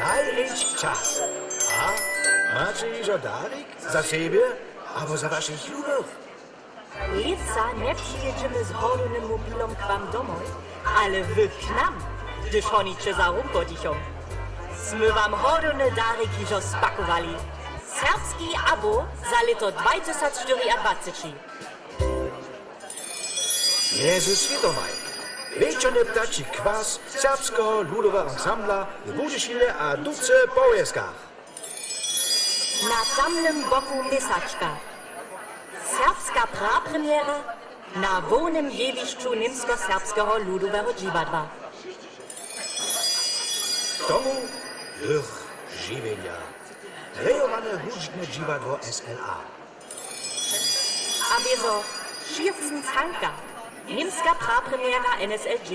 najlepszy czas. A macie już darek za siebie, albo za waszych ślubów? Lica nie przyjedziemy z hornym mobilom k wam domoj, ale wy k nam, gdyż oni cię za rumko dziś. Smy wam horny darek już spakowali. Serbski abo za leto 2024. Jezus świętomaj. Wieczorny ptaci kwas serbskiego ludowego ansambla w Budyszile a Duce Powieskach. Na tamnym boku misaczka. Serbska prapremiera na wolnym jewiszczu niemsko-serbskiego ludowego dziwadła. K tomu duch żywienia. Rejowane hudźne dziwadło SLA. A wieso Schierzensanka, niemska prapremiera NSLG.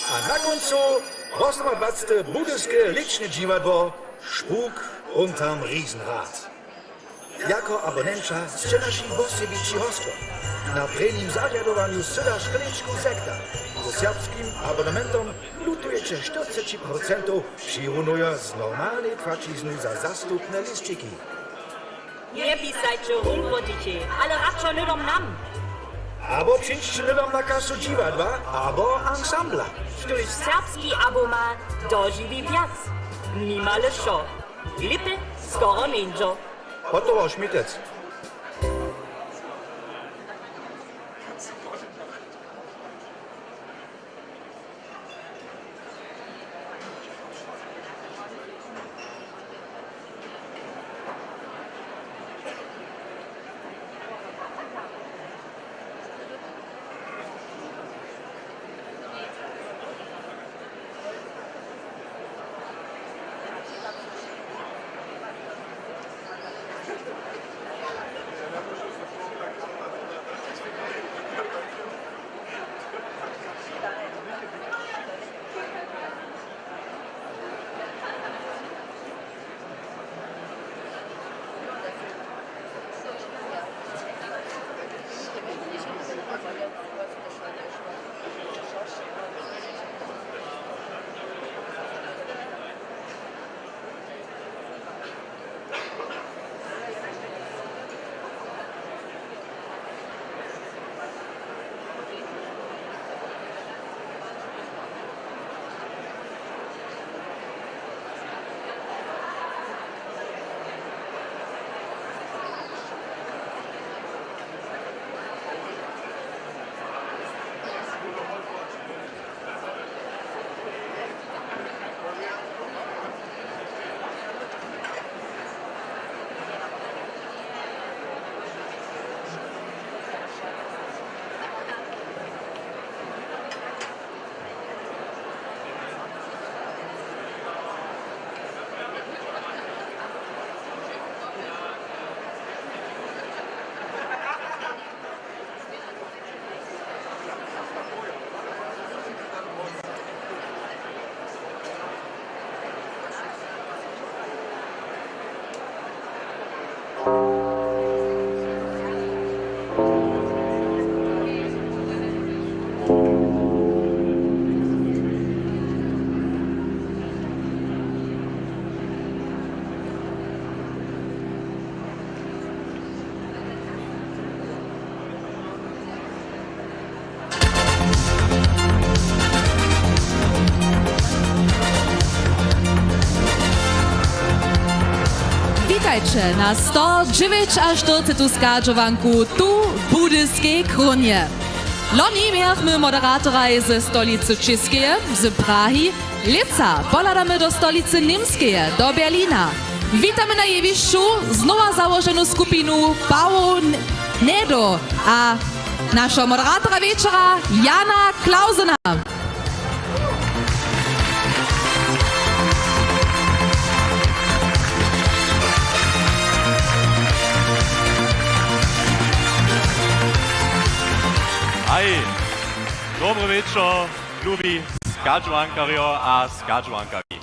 A na końcu 28. budyskie liczne dziwadło Spuk unterm Riesenrad. Jako abonencja sprzedaży Wosewicz hostwo. Na premium zariadowaniu syda szkleczku sekta. Z serbskim abonamentom lutujecie 40% przyrunują z normalnej płacizny za zastupne liściki. Nie pisajcie rumko dzieci, ale raczej nie dom nam. Albo przyjdźcie na kasu dziwadła, albo ansambla. Któryś serbski abo ma dożywi wiac. Nimale szo. Lipy skoro ninjo. Oto ośmitec. Witajcie na 149. skadżowanku tu w Budyskiej Krunie. Loni mieliśmy moderatora ze stolicy Czeskiej, z Prahi. Lica poladamy do stolicy Niemskiej, do Berlina. Witamy na jewiszczu znowu założoną skupinu Pało Nedo, a nasza moderatora wieczora Jana Klausena. Hej, dobry wieczór, lubi skadżowankario a skadżowankari.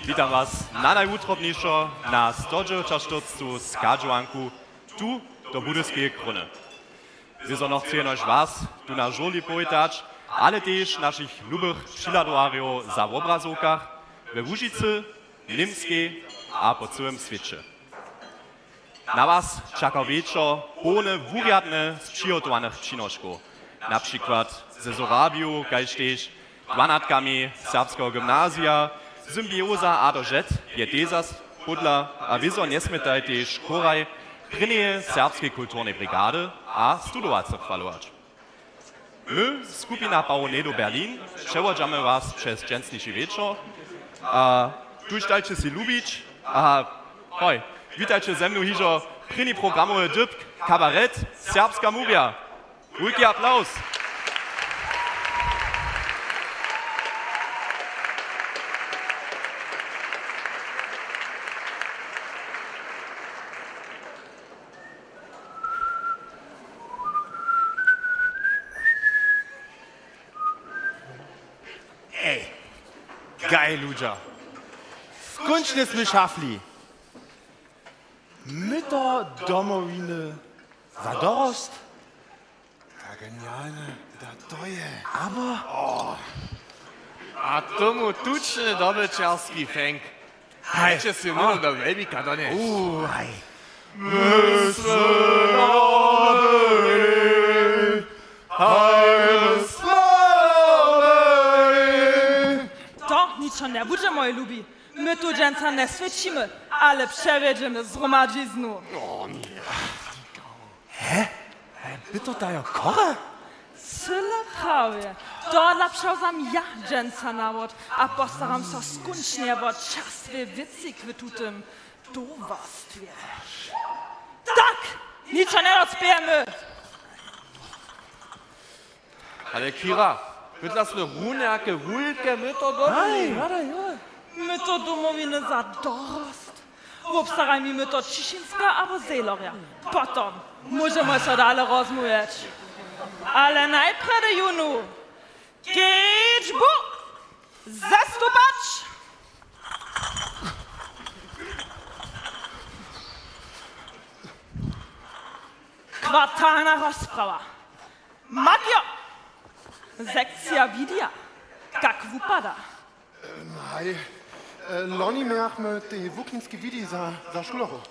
Witam was na najutrobniejszo na 149. skadżowanku tu do Budyskiej Kruny. Wir noch chcemy was tu na żoli powitać, ale też naszych lubych przyladowarów za w obrazówkach, we Łužicy, Limskiej a po całym świecie. Na was czeka wieczór pełny wuriadnych, przygotowanych przynoszków. Na przykład ze Zorabiu, kaž też 12 serbskiego gimnazja, symbioza a do Jet, Pietezas, Pudla, a wieso nie smietaj też choraj prynie serbskiej kulturnej brigady a studowacych chwalować. My, skupina Baronedo Berlin, przewodzamy was przez częstniejszy wieczór. Tuż się lubić. Hoj, witajcie ze mną hiżo pryni programowy dybk, kabaret, serbska mówia. Wielki applaus. Geil, ludzie. Skończnie jsme szafli. My to domowiny za dorost. A genialne, da to je. Aber A tomu tučne dobečarský fenk. Hajče si mu do velika doneš. hej. To niczo nie będzie, moi lubi. My tu dżęca nie świecimy, ale przewiedziemy z gromadziznu. By to dajo kore? Cyle prawie. To naprzałzam ja dżęca nawod, a postaram się skończnie od czaswy wicy kwitutym towarstwie. Tak! Niczo nie rozpijemy! Ale Kira, bydlas ne runake wulke my to dobili. My to domowiny za dorost. Obstarajmy my to Ciszynska albo Zeloria. Potom możemy się dalej rozmawiać. Ale najpierw, Junu, gedź bu! Zastupać! Kwartalna rozprawa. Magio! Sekcja widia. Jak wypada? Hej, loni mieliśmy te wuklinskie widi za szkołą.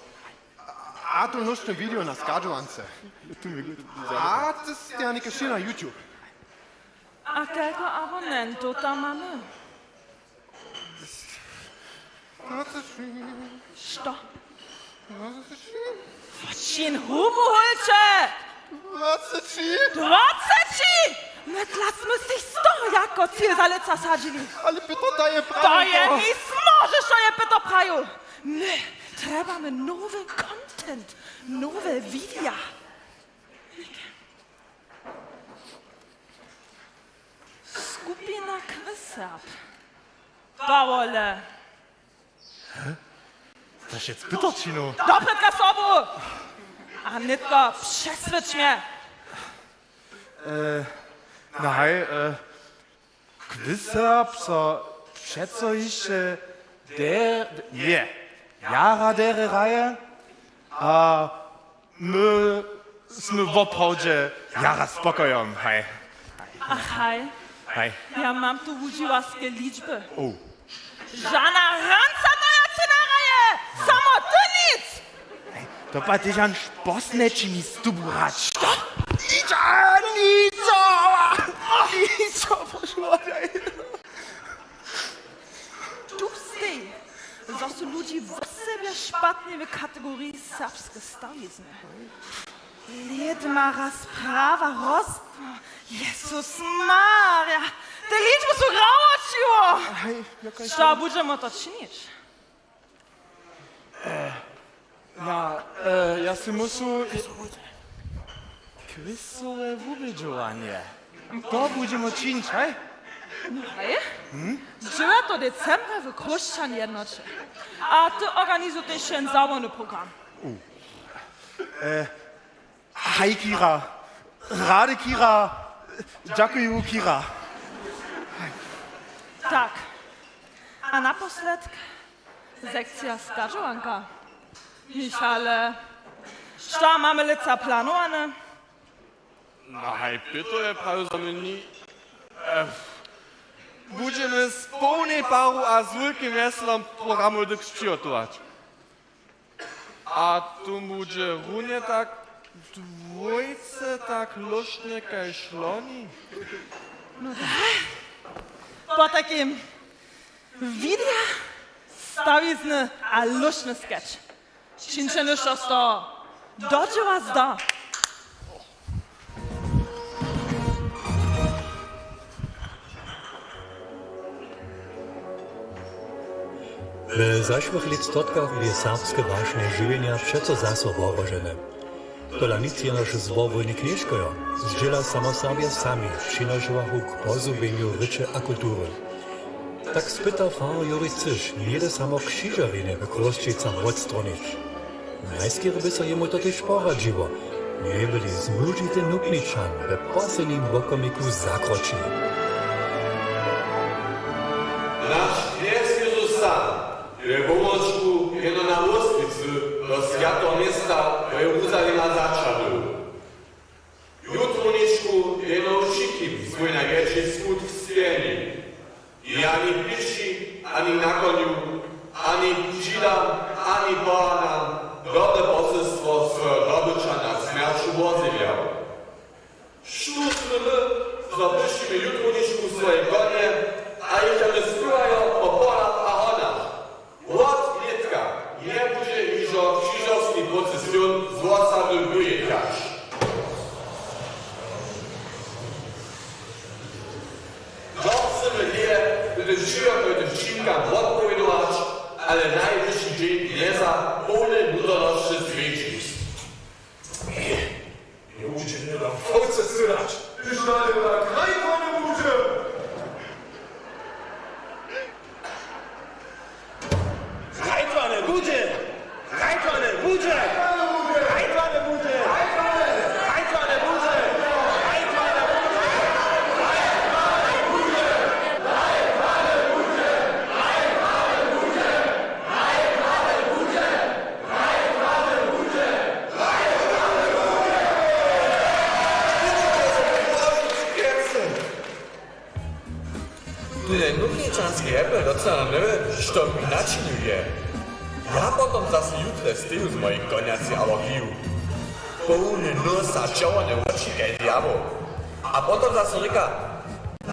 A to nośne video na skadżowance. A to jest ja nie kaszyna na YouTube. A kilka abonentów tam mamy. Co? Wacin hubuholcze! 20! Mytlas sich 100 jako cel zaleca sadzili. Ale pyto daje To prawo. je nic możesz, to je pyto praju. My trebamy nowy content, nowe widia. Skupina Kwysap. Bawole. To się spytocino. Doppelka sobu! A nitko, przeswyć mnie. No hej, Kwysap, so przeco jeszcze jara dere Reihe, a my sme w obchodzie jara spokojom, hej. Ach, hej. Hej. Ja mam tu udziłaskie liczby. O. Żana ranca dojacie na raje! Samo ty nic! To pa ty jan šposneči mi stuburać. Niczo, poszło. Du stej, że są ludzi w sobie szpatnie w kategorii serbskie stawizny. Liedmara sprawa rost... Jezus Maria! Te liczby są grało. Co będziemy to czynić? Ja si musu... Kwysore wubidžovanie. To budemo činiť, hej? Hej? 9. decembra w Kruščan jednocie. A ty organizujesz ten zaborny program. Hej, Kira. Rade, Kira. Dziękuję, Kira. Tak. A naposled sekcja Skadżowanka. Michale, co mamy lica planowane? No hej, pyto je prawie za mnie Będziemy z pełnej paru a z wielkim weselom programu przygotować. A tu będzie runie tak dwójce tak lusznie kaj szloni. Po takim wideo stawizny a luszny sketch. Činčeniš to dođeva zda. W zeszłych listotkach były serbskie ważne żywienia przeco zaso wołożone. Tola nic jenoż z wowojny kniżkojo, zdziela samo sobie sami przynożyła k pozubieniu ryczy a kultury. Tak spytał Frau Juri Cysz, nie samo krzyżowiny w Kruszczycach odstronić. Najskiery by se jemu to też poradziło, nie byli zmużity nupniczan we poslednim bokomiku zakročili. Nasz pies Jezus sam, je pomoczku jeno na Łoskwicy, do świętego miasta do Jeruzalema zaczadu. Jutroniczku jeno uczykim swój największy skut w spieni. I ani piszy, ani na koniu, ani dzidam, ani bohanam, dobre poselstwo swoje dobycza na śmierciu wozywiał. Sztuczmy my, zobaczymy jutroniczku swoje konie, a jedziemy spływają po polach a honach. Ład Lietka, nie będzie iżo krzyżowski procesjon z łosady wyjechać. Chcemy nie, gdy przyjął tym czcinkam odpowiedzieć, ale najwyższy dzień leza pełny nudoności zwiedzić. Nie uczy mnie tam w Polsce syrać, gdyż nalewa kraj panu budzie. Rajtwane budzie! Rajtwane budzie! Rajtwane budzie! Rajtwane budzie! Nupniczanski Apple docela nowe, što mi načinuje. Ja potom zase jutre stiju z mojich koniaci alergiju. Pełny nos a červone oči kaj diabo. A potom zase reka,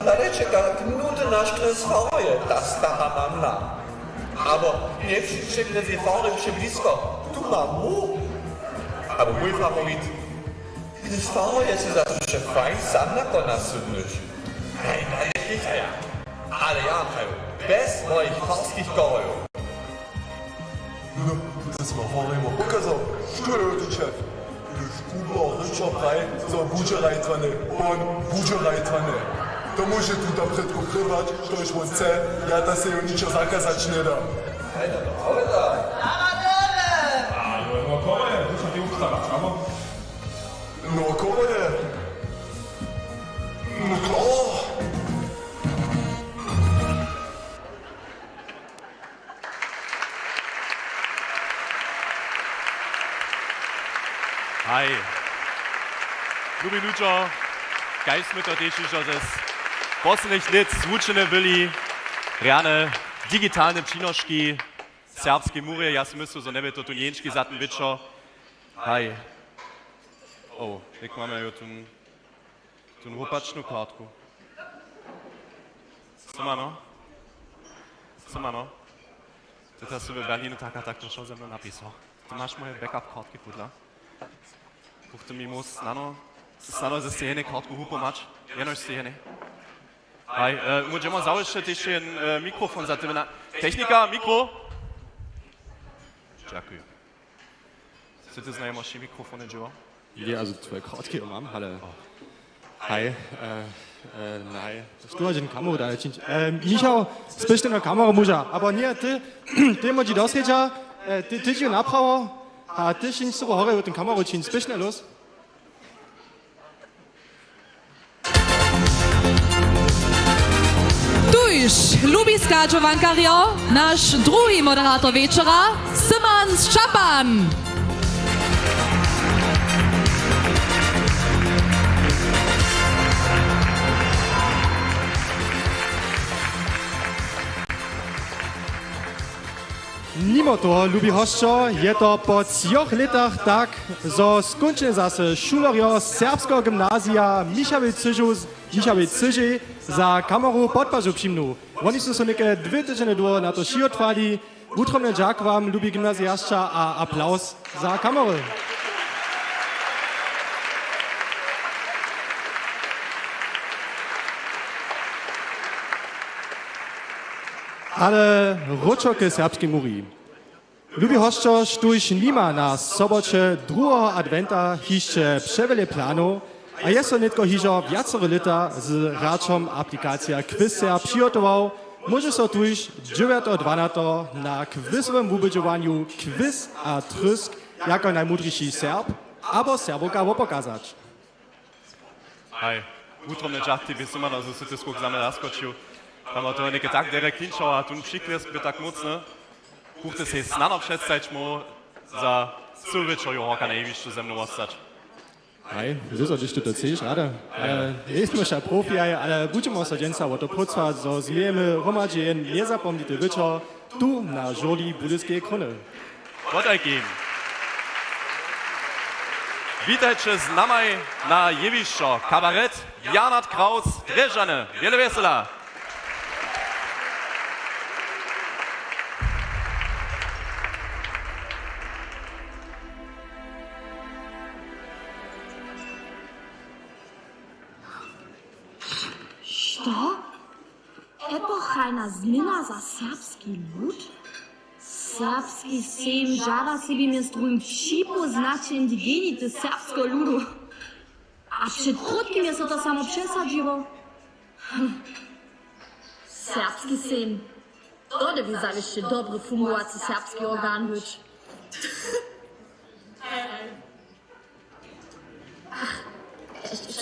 ale čeka knute naškne sfaruje, ta stara mamla. Aber nie wszyscy gdy fary przy blisko, tu mam mu. Aber mój favorit, gdy sfaruje się za to, że fajn sam na kona sudnąć. Hej, ale ja. Ale ja mam bez moich farskich korojów. No, das ist mal vorher immer pokazał, što je to šef. Když Kuba Richard Praj za budzie rajtwane, on budzie rajtwane. To może tu tam przedko krywać, što już on chce, ja ta se ju ničo zakazać nie dam. Hej, no ale tak. No kore, to są nie ustawać, aber... No kore. No klar. Hej. Lubi ludzo, kaj sme to teši, že z posledných let zvučene byli reálne digitálne přinošky serbské mury. Ja si myslím, že neby to tu něčky za ten večer. Hej. Oh, tak máme jo tu hupačnú kartku. Co má no? To si v Berlínu tak a tak to šo ze mnou napísal. Ty máš moje backup kartky, pudla? Buchte mi mus, snano ze stejné kartku hupo mać, jenož stejné. Hej, můžeme zavěšet ještě jen mikrofon za tebe na... Technika, mikro? Děkuji. Chcete znajomości mikrofony, Joe? Ja, also zwei Kartki mam, ale... Hej, nej, skoro den kamera da jest. Michał, spyszny na kamerę może, aber nie, ty możesz dosyć, ty ci naprawo, a ty się sobie chore od den kamerę czyn, spyszny los. Tuż, lubi skadżowankario, nasz drugi moderator wieczora, Szymon Szczepan. Mimo toho, lubi hosťo, je to po 3 letach tak, zo skončili zase šulerio serbského gymnázia Michael Cyžej za kameru podpažu přimnú. Oni sú so neke 2 týždne dlho na to šiotwali. Utromne džak vám, lubi gymnaziašča a aplaus za kameru. Ale ročo ke serbskiej muri. Lubi hosťo, štuž nima na soboče 2. adventa hišće převele planu, a je so netko hižo viacero leta z hračom aplikacja Quizzer přihotoval, może so tuž 9.12. na quizowym wubydżowaniu quiz a trysk jako najmudryjszy Serb, abo Serboka opokazać. Hej, utromne džak, ty bys immer noch so ty skok zamel naskočil. Tam to neke tak dere klinčova, tu přikles by tak moc, ne? Kuchte se snano představič mu za Sylvičo Johorka nejvyšší ze mnou ostať. Hej, wieso, gdzieś tu to chcesz, rada? Jest myśl profi, ale budźmy się dzięca o to procwać, so zmiemy romadźien niezapomnity wieczór tu na żoli budyskiej krony. Podaj geben. Witajcie z nami na jewišćo kabaret Janat Kraus Drežane. Wiele vesela. Što? Epochajna zmina za serbski lud? Serbski sejm žada sebi mjez drugim připoznaće indigenity serbskiego ludu. A przed krótkim je se to samo przesadziło. Serbski sejm. To da bi zavišće dobro fungujący serbski organ być.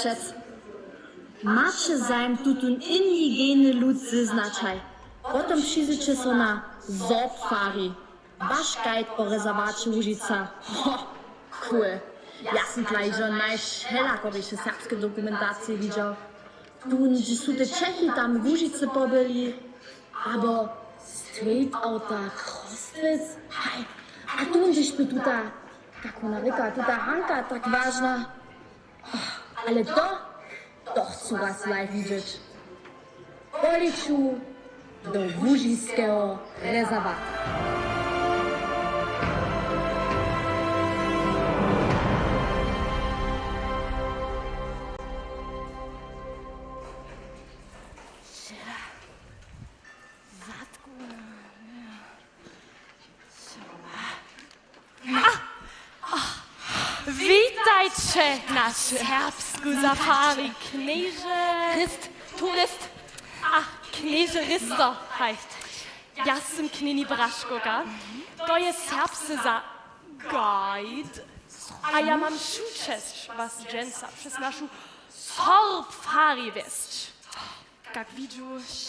Šec. Macie zajem tutun indigene lud značaj. Potom přizyče so na Zopfari. Baš kajt po rezervaci Łužica. Cool. Ja sam tlajžo najšelakoviše serbske dokumentacije viděl. Tun, že su te Čechy tam v Łužice pobyli. Abo Street Outa Krostvec. Hej, a tun, že špi tuta, kako ona reka, tuta Hanka tak važna. Ale to chcú vás live vidieť. Poliču do Łužického rezervátu. Witajcie na serbsku safari, knieże... Turist. Knieże Risto heißt. Ja sam knini Braszkoga. To jest serbscy za guide. A ja mam szuczeć was dżęca przez naszą Sorb-Fari west. Jak widzę,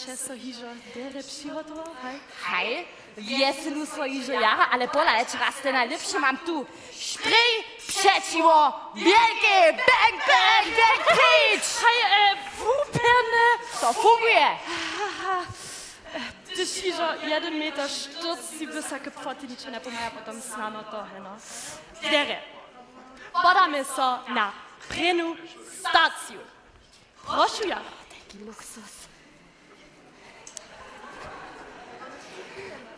się so hiżo dere przygotował, hej? Hej, wieselu so hiżo jara, ale polać raz te najlepsze mam tu. Spray przeciwo wielkie bang bang bang pitch! Hej, wuperne! To funguje! Ty hiżo 1 meter sztuc i wysokie pfoty nicze nie pomaga, potem snano to heno. Dere, podamy so na prenu stacju. Proszę ja. Taki luksus.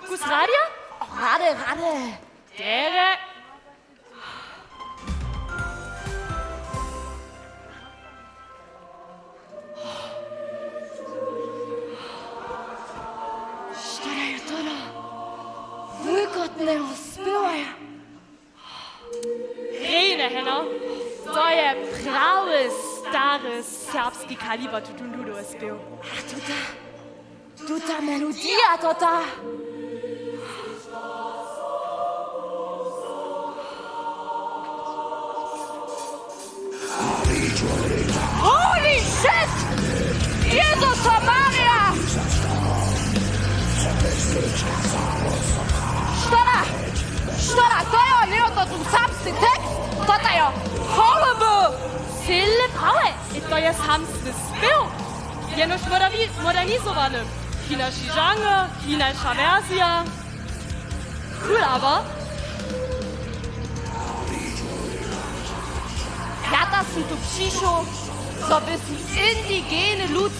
Kus radia? Rade. Dere. Što da je to da? Vujkotného spěvaja. Rene, heno. To je prawy, stary, serbski kaliber, tutun dudu jest był. Tuta melodia, tota. Holy shit! Jezus Maria! Što da? To je on, nije to tu serbski tekst? Tota je horrible! Cyle pałe! I to jest hamsny spył! Jenoż modernizowany. Inaczej genre, inacza wersja. cool, aber. Ja, das sind du Psycho, so ein bisschen indigene Lutz,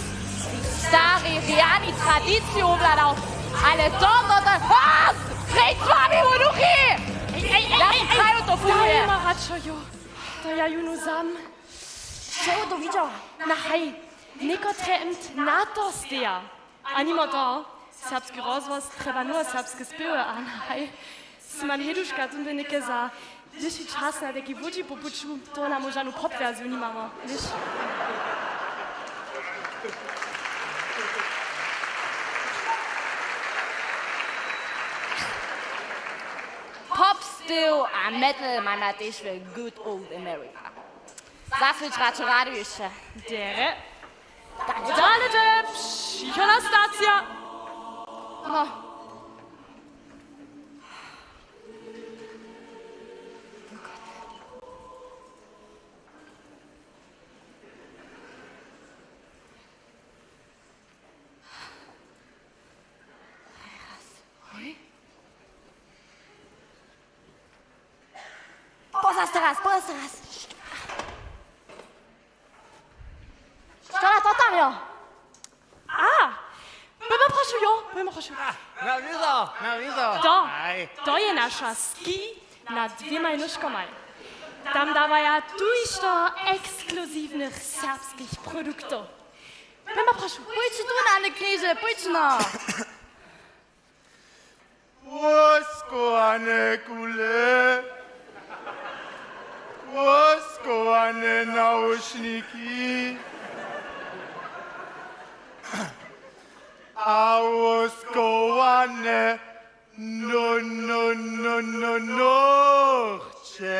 die stare, reali Tradition, bladau. Alle dort, was? Red Swami, wo du geh! Lass drei und auf Daj, Maracho, to ja Juno sam. Czego to widział? Na hej, nekotrent na to steja. A nimo to, serbski rozvoz treba nur serbske spive, a na hej. Sman heduška tunde neke za liši čas na taki vudži popuču, to na možanu pop verziju nimamo, viš? Pop still a metal, man, dat is wel good old America. Zafilč radio jeszcze. Dere. Dalej, psychona stacja. No. Pozaraz teraz. Co to tam, jo? A, bymy proszę. Na wizo. To je nasza ski nad dwiema nóżkami. Tam dawaja dużo ekskluzywnych serbskich produktów. Bymy proszę. Pójdź tu na ne knieże, pójdź no. Łoskowane kule. Łoskowane nauszniki. A łoskowane nochcie.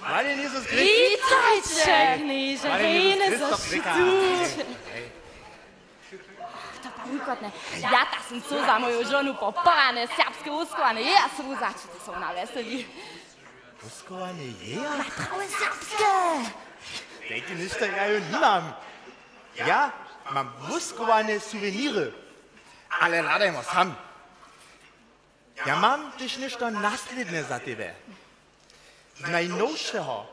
Panie Jezus Witajcie, knieże, hejne za sztucie. Ugodne. Ja to sam co za moją żonu poporane serbskie uskowane. Ja sobie zacząć, to są na weseli. Uskowane ja? Na trałe serbskie. Denke nicht, dass ja niemand. Ja, mam uskowane Souvenire. Ale ladajmy sam. Ja mam też nešto nasledne za tebe. Z najnowszego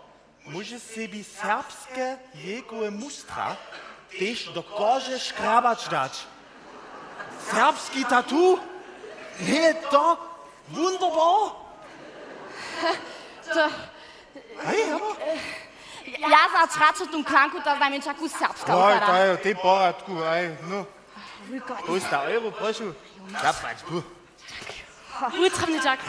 możesz sobie serbskie jegłe mustra też do koży szkrabać dać. Serbski tattoo? Nie, to wunderbar. To... Hej, aber... Ja zatračę tą klanku, to znajmę czaku serbska. Oj, to ty poradku, aj, no. Pusta euro, proszę. Zapłać, bu. Utravny Jack.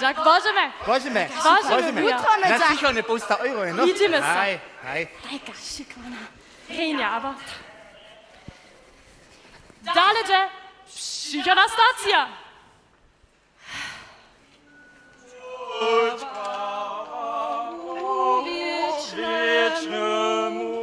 Jack, bożemy. Bożemy. Utravny Na Jack. sicher ne pusta euro, no? Idziemy se. Hej. Dajka, szykwana. Hejnia, aber... Dalej, psychona stacja. Wiecznemu.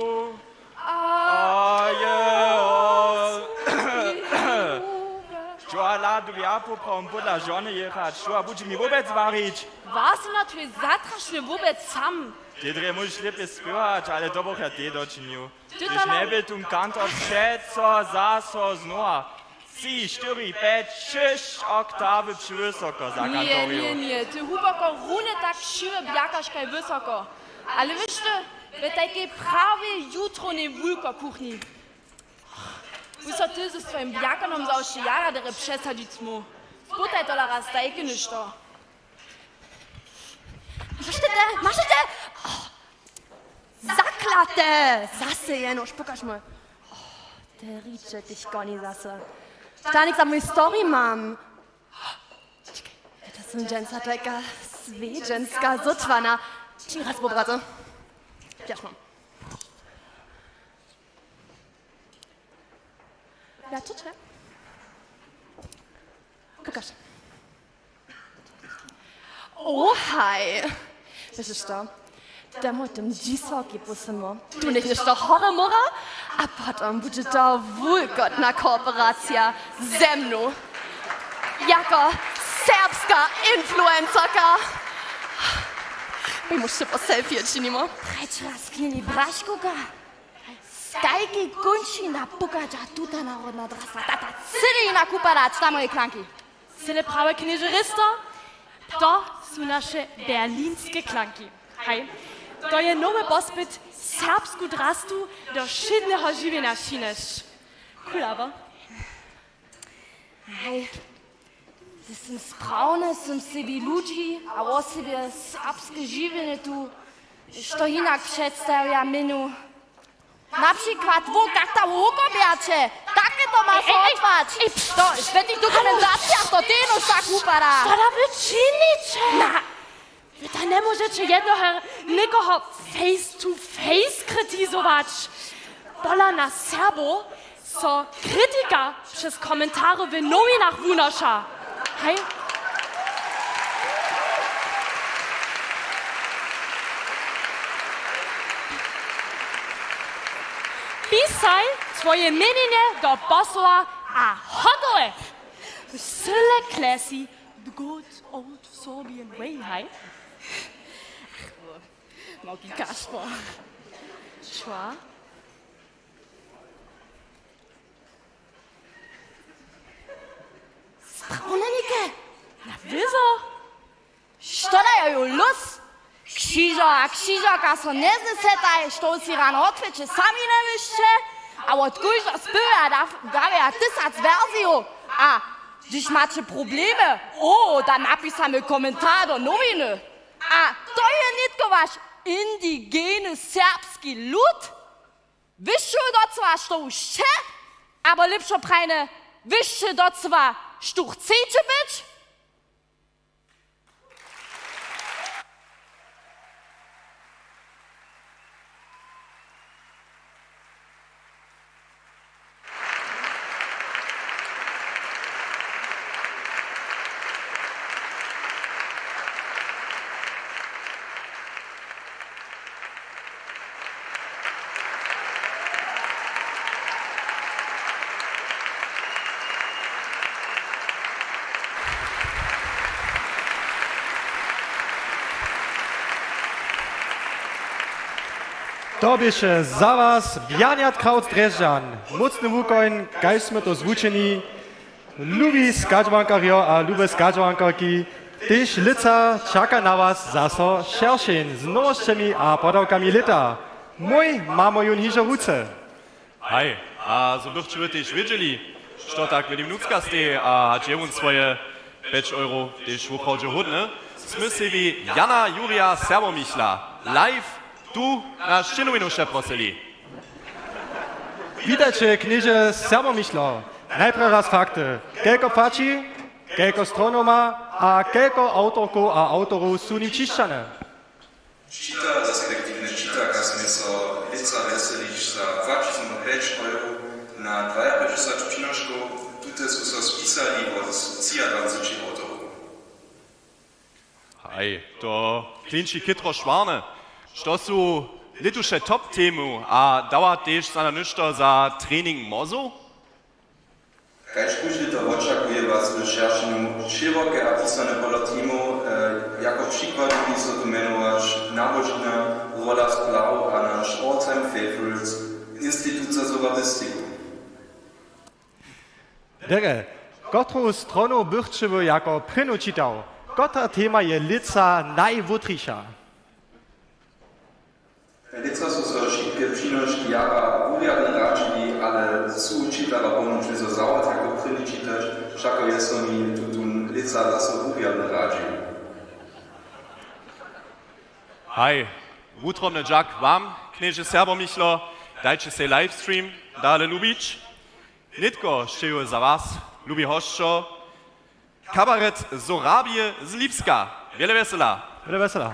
Čoala, du ja poprom podla žony jechać, čo budzi mi vôbec variť. Was na tvoj zatrašne vôbec sam? Ty dre môžeš lepiej spívať, ale to boh ja ty dočinil. Ty Když to nám- nebyl tu kantor všetko zaso znova. 3, 4, 5, 6 oktávy přivysoko za kantoriu. Nie, ty huboko rune tak šive bjakaškaj vysoko. Ale wiesz ty, ve tajke prawie jutro ne wulko kuchni. Wyso ty ze swoim bjakanom za ošijara dere przesadzić mu. Sputaj to lara stajke niż to. Masz ty? Zaklate! Zase jenoż, pokaż mu. Te ricze dich goni zase. Stanik za mój story mam. Czekaj, to są dżęca taka swiedżenska zutwana. Ci raz pobracę. Bierz mam. Ja, czy? Pokaż. O, hej. Wiesz to? Demo tym dzisoki pusimo. Tu nicht nešto horomora, a potem będzie to wulgotna kooperacja ze mną. Jako serbska influencerka. I muszę po selfie czynimo. Trzecia raz knini braškuka. Stajki gunči na pukača tuta narodna drasa. Tata cili na kupadać na moje klanki. Sind prawe knieże rysto? To są nasze berlińskie klanki. Hej, to je nowy pospyt serbsku drastu do szydnego żywienia szynesz. Cool, aber? Hej, to są sprawne, są sobie ludzi, a o sobie serbskie żywienie tu, što inak przedstawia minu. Na przykład jak ta łukobiacie, takie to ma otwać. To, świetnych dokumentacjach, to ty noż tak upada. Co da wy czynicie? Na, wy ta nie możecie nikogo face to face krytyzować. Bola na Serbo, co krytyka przez komentarze w nowinach wunosza. Hej? Pisaj twoje mienienie do posła, a hotowe. Syle classy, the good old Serbian way, hej? Mogi Kasper. Szła? Sprawne Na wyzo? Što da je lus? Krzyżaka so nie znesetaj, što si rano otveče sami ne višće, a od kuža spyja da tysac verziju. A když macie problemy, da napisamy komentar do nowiny. A to je nitko vaš indigene serbski lud. Wiesz docva, što ušće, aber lepšo prajne, wiesz docva, što chcecie być? To bieše za vás Bjaniat Kraut Drežďan, mocny wukoń, gajśmy to zwučení, lubi skadžvankario a lube skadžvankarki, tyž lica čaka na vás zaso šeršin z novošćemi a podawkami lita. Mój mamo jun hižo ruce. Hej, a so byście wy też wiedzieli, że tak w tym nutzkaste a dziełun swoje 5 euro też wuchodzie hudne, smysły wie Jana Juria Serbomichla, live tu na Szczynowinu prosili. Witajcie, knieże Serbomichlo. Najpierw raz fakty. Kelko faci, kelko stronoma, a kelko autorku a autorów su nim čišćane. Čita za selektivne čitaka sme so lica veseliš za 25 euro na 52 činoškov, tute su so spisali od 23 autorov. Hej, to klinči kitro švarne. Što su lituše top temu, a dawa też za ništo za trening mozu? Kaj škužli to očakuje vas v šeršinu široke a pisane pola temu, jako przykład by so tu menovač nabožna rola splav a naš all-time favorite Institut za sovabistiku. Dere, kotru stronu bychczywo jako prynu čitał, kotra tema je lica najwutriša. Lica su so šitke přinoški jara uvjadne račili, ale su čitala ponočne so zawa tako pryni čitač, všako je so mi tutun lica zase uvjadne račili. Hej, wutromny Jack wam, knieże Serbomichlo, dajcie se livestream, dale lubić. Nitko szczeju za was, lubi hoszczo. Kabaret Zorabie z Lipska. Wiele wesela. Wiele wesela.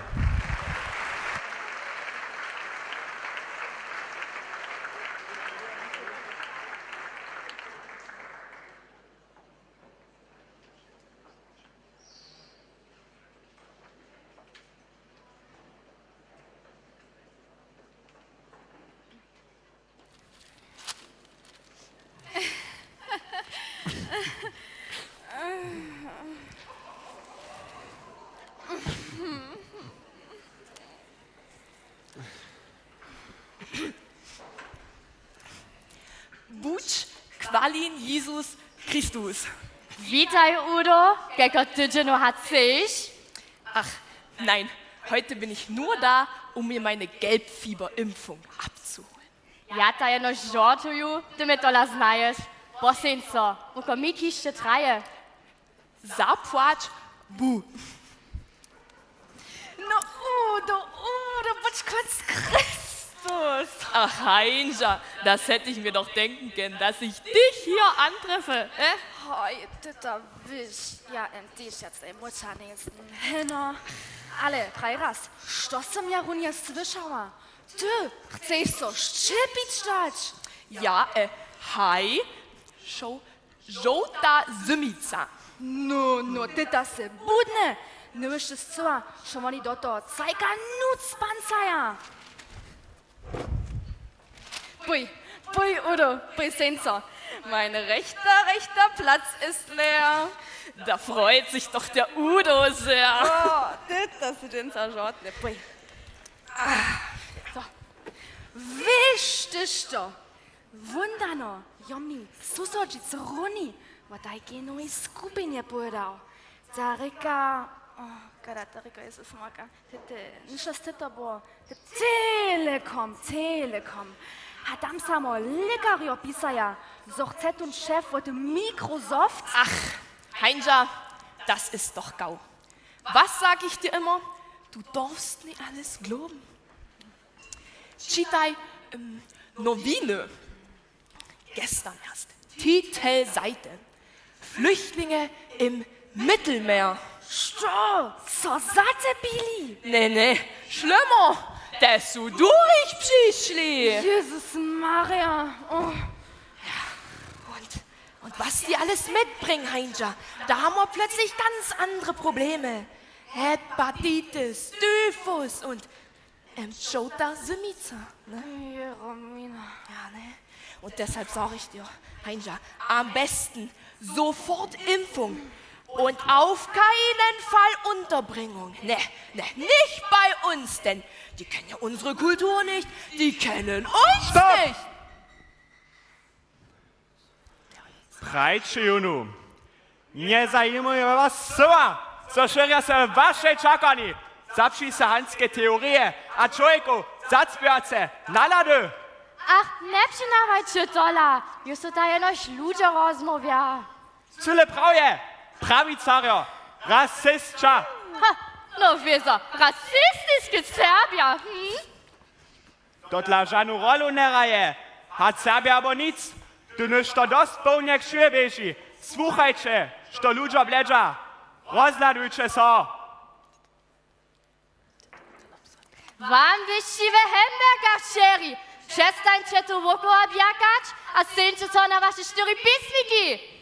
Buč, kvalin Jesus Christus. Witaj, Udo. Gecker Tüdjeno hat sich. Ach, nein, heute bin ich nur da, um mir meine Gelbfieberimpfung abzuholen. Ja, da ja noch Jortuju, damit du das Neues. Was sind so? Und komm mit, hier steht Reihe. Sapwatsch, bu. Udo, was kurz Christus. Ach, Heinja, das hätte ich mir doch denken können, dass ich dich hier antreffe. Heute da wisch. Ja, dich jetzt im Mutternesten. Henna. Alle, drei Rast. Stossem ja run jetzt Zwischauer. Du, chcesz so Schipitstać. Ja, hi, Żółta Zymica. No, ty da se budne. Nu ist es zwar, schon mal die Dotto, zeig an Nutzpanzer. Pui, Udo, pui, Senso. Mein rechter Platz ist leer. Da freut sich doch der Udo sehr. Oh, das ist den Sergeant. Pui. So. Wichtig doch. Wunderno. Jommi, so soll ich zu Roni. Was da gehen nur in Skupinje Bruder. Zarika. Oh, kada Tarika ist es mal. Nicht das Titterbo. Telekom. Adam samo lecker Pisaya. Sochzett und Chef wurde Microsoft. Ach, Heinja, das ist doch Gau. Was sag ich dir immer? Du darfst nicht alles glauben. Chitai, Novine. Gestern erst. Titelseite. Flüchtlinge im Mittelmeer. Sto, so satte Billy. Nee, schlimmer. Das du durch, Pschischli. Jesus Maria. Oh. Und was die alles mitbringen, Heinja, da haben wir plötzlich ganz andere Probleme. Hepatitis, Typhus und Żółta Zymica. Ne? Ja, Romina. Ja, ne? Und deshalb sage ich dir, Heinja, am besten sofort Impfung. Und auf keinen Fall Unterbringung. Ne, nicht bei uns, denn die kennen ja unsere Kultur nicht, die kennen uns nicht. Prajče, Junu. Nie zajmuje was suma. So šeria se vaše čakani. Zapši se hanske teorije, a čovjeku zacpjace, nalady. Ach, Näpchenarbeit für Dollar. Just da ja noch Ludzie rozmawia. Cyle prawie. Pravicario. Rasistča. Ha, no wieso, rassistisch Serbia, To dla žanu rolu ne raje. Hat Serbia aber nic. Du niš to dost polnjak švebeši. Słuchajcie, što ludzie bledža. Rozladujcie so. Wam wyściwe Hamburger, Sherry. Przestań cię tu wokół objakać, a syńcie co na wasze sztury pismiki.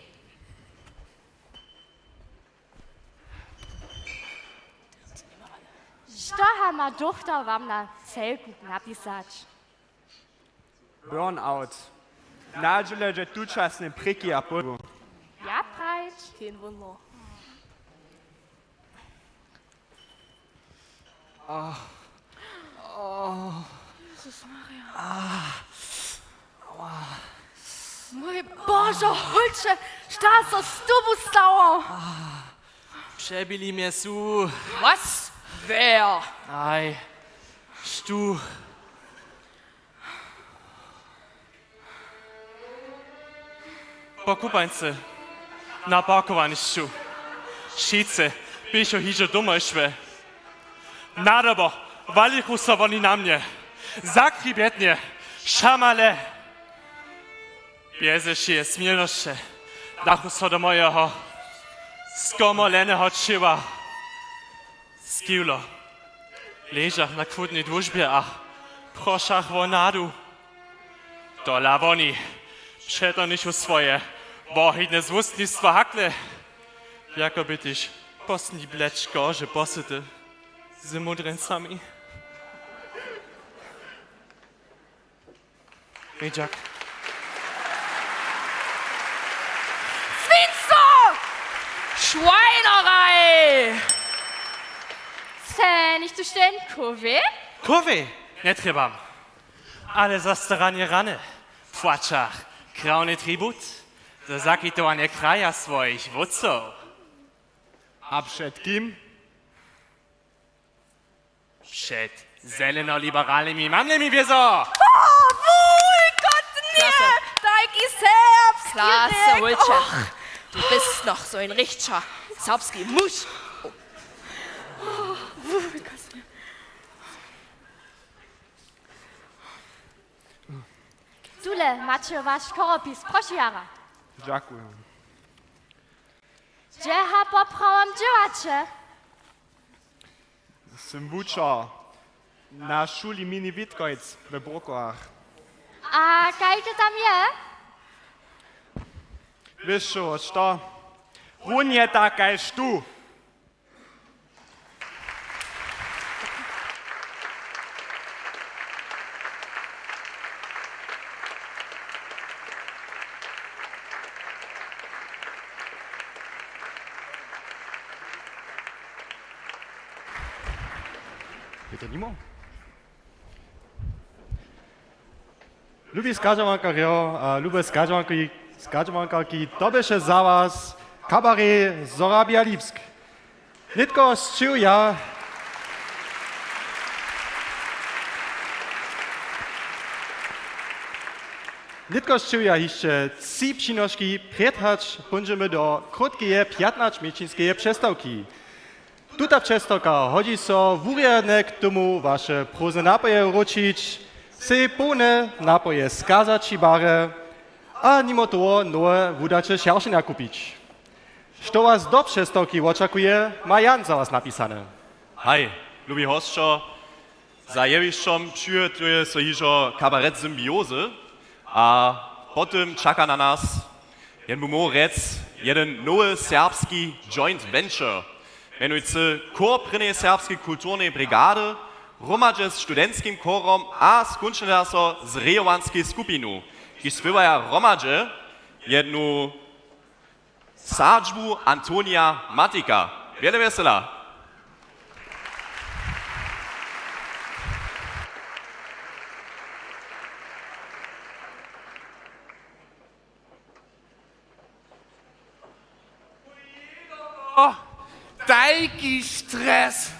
Što ma dochter wam na celku napisać? Burnout. Nađele, že tu časne priki a podu. Ja, Preit. Kein Wunder. Jesus Maria. Mój Boże, Hulcze, Stas aus Stubustauer. Przebili mnie su. Was? Wer? Aj, stu. Pokupańcy, na parkowanišću. Šice, bišo hižo domošve. Nadobo, valichu so oni na mnie. Zakribetnie, szamale. Biezeši je smilnoše, dachu so do mojeho skomoleného čiva. Skivlo, ležach na kvudnej dłużbie a proszach wonadu. To lawoni, przeto nichu swoje, bohidne zwustnictwa hakle. Jako bytyś posni bleczko, że posyty z mudrencami. Ejdziak. Swinzo! Schweinerei! Nicht zu stehen, Kurve? Kurwy, nie trzeba. Ale za staranie rany. Płaczach, krauny tribut. To saki to nie kraja swoich wódców. A przed kim? Przed zeleno-liberalnymi mamnymi wieso! Wuj Gott, nie! Taki serbski Klasse, Wulczak. Du bist noch so ein richtiger serbski Musch. Wuj Gott. Tule, macie wasz koropis, proszę jara. Dziękuję. Gdzie ha poprawam dziewacie? Jestem wuča na szuli Mini Witkojc w Brokach. A kajte tam je? Wiesz co? Runie taka jest tu. Bitte nimo. Lubi skażowankarjo, a lube skażowankarki, to bysze za was kabaret Zorabia Lipsk. Nitko zczuja. Nitko zczuja jeszcze 3 przynoszki przedhać będziemy do krótkiej 15-miesięcznej przestawki. Tuta przestawka chodzi so wuriadne k tomu wasze próżne napoje uročić, se pełne napoje skazać i bare, a mimo toho nowe wudacze szerszenia kupić. Co was do przestawki oczekuje, ma Jan za was napisane. Hej, lubi hostčo, za jeviščom čuje so hižo kabaret Symbioze, a potem čaka na nas, jen bumo rec, jeden nowy serbski joint venture, mianujcy Chor Prynej Serbskiej Kulturnej Brigady, romadže z studentskim chorom a skončene so z rejowanskiej skupinu, ki spievaja romadže jednu sadžbu Antonia Matika. Wiele vesela. Taki stres.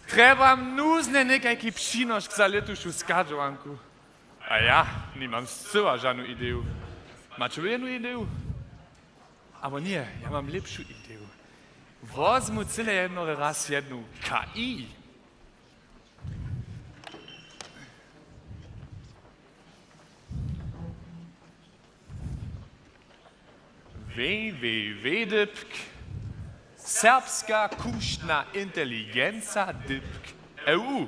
Trebam nuzne nekajki przynoszk za letušu skažovanku. A ja nimam zcela žádnu ideu. Macie jednu ideu? Aber nie, ja mam lepšu ideu. Wozmu cyle jedno raz jednu KI. www.dypk Serbska kuštna inteligenca dypk EU.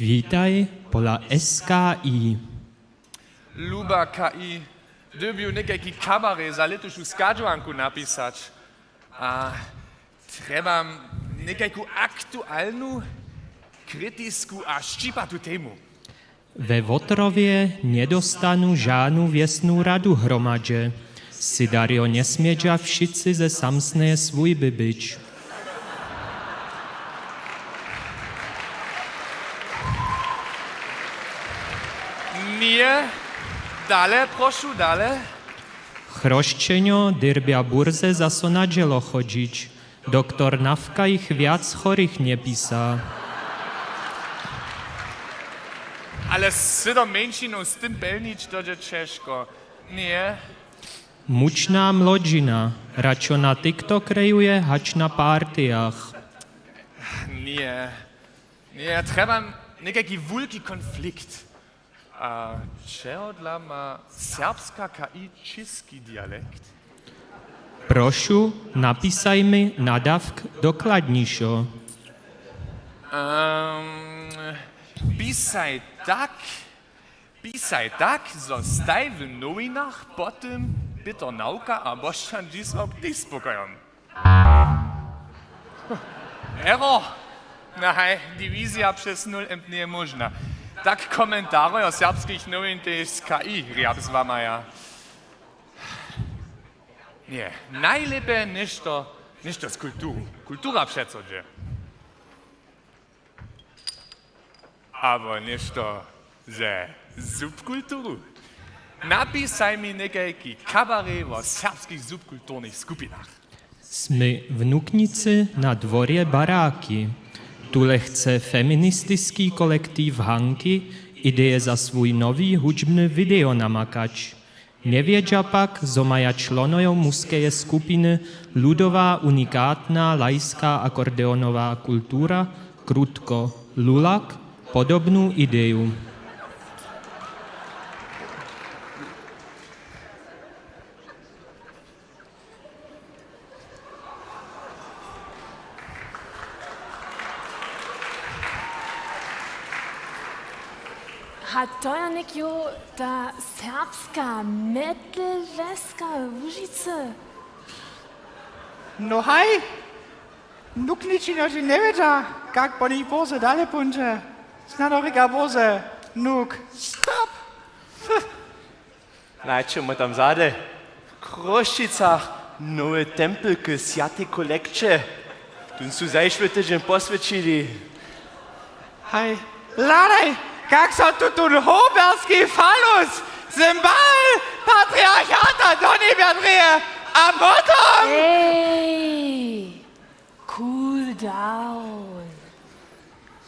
Witaj pola SKI. Luba KI, dybiu nekajki kamary za letušu skažovanku napisać. A trebam nekajku aktualnu, kritisku a ščipatu temu. We Wotrowie nie dostanu żadną wiesną radu hromadzie. Si Dario nie smiedzia wszyscy ze samsne swójby być. Nie, dale, proszę, dale. Chroszczenio dyrbia burzę za so na dzielo chodzić. Doktor Nawka ich wiac chorych nie pisa. Ale sydo mężczyzną z tym pelnić to je ciężko. Nie. Mučná mlodzina, račo na TikTok rejuje, hač na partiach. Nie. Nie, trebam nekajki wulki konflikt. A czego dla ma serbska KI czeski dialekt? Prošu, napisaj mi nadawk dokladniejszo. Pisaj tak, zostaj w nowinach, potem bitte nauka, a bošćan dziś ob dich spokojem. Error! Nein, Divizia przez 0 nie je možna. Tak komentaruje o serbskich nowin to jest KI, riab z wama ja. Nie, najlepiej niż to z kultury. Kultura przeco dzieje. Aber niż to ze subkulturu. napisaj mi nekajki kabaret o serbskich subkulturnych skupinach. Sme vnuknice na dvorje baráky. Tule chce feministický kolektív Hanky ideje za svůj nový hudžbný video namakać. Newiedza pak, zo maja členov mužskej skupiny ľudová unikátna lajská akordeonová kultúra, krutko Lulak, podobnú ideju. Hat to ja nek jo ta serbska metalveska Łužice? No haj, nukniči noži ne veđa, kak po njih boze dalje punče. Snadorika boze, nuk, stop! Najčemo tam zade, Kroščicach, nove tempelke, sjate kolekče. Tu su zajšvetežen posvećili. Haj, ladaj, kak so tu hoberski falus, symbol patriarchata do nebjadrije, a potom... Ej, cool down.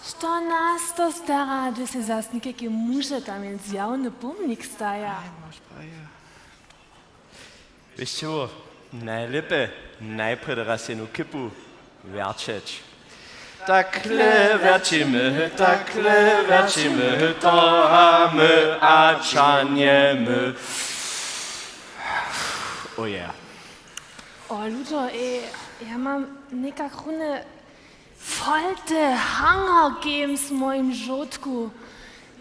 Što nas to stara, da se zas nekake muže tam in zjavni pomnik staja? Wiesz čo, najlepe, najprej raz jednu kipu verčeč. Takhle verčíme, tohame a čanjeme. Oh yeah. O, Ludo, ej, ja mam nekak rune volte Hunger Games v mojem žodku.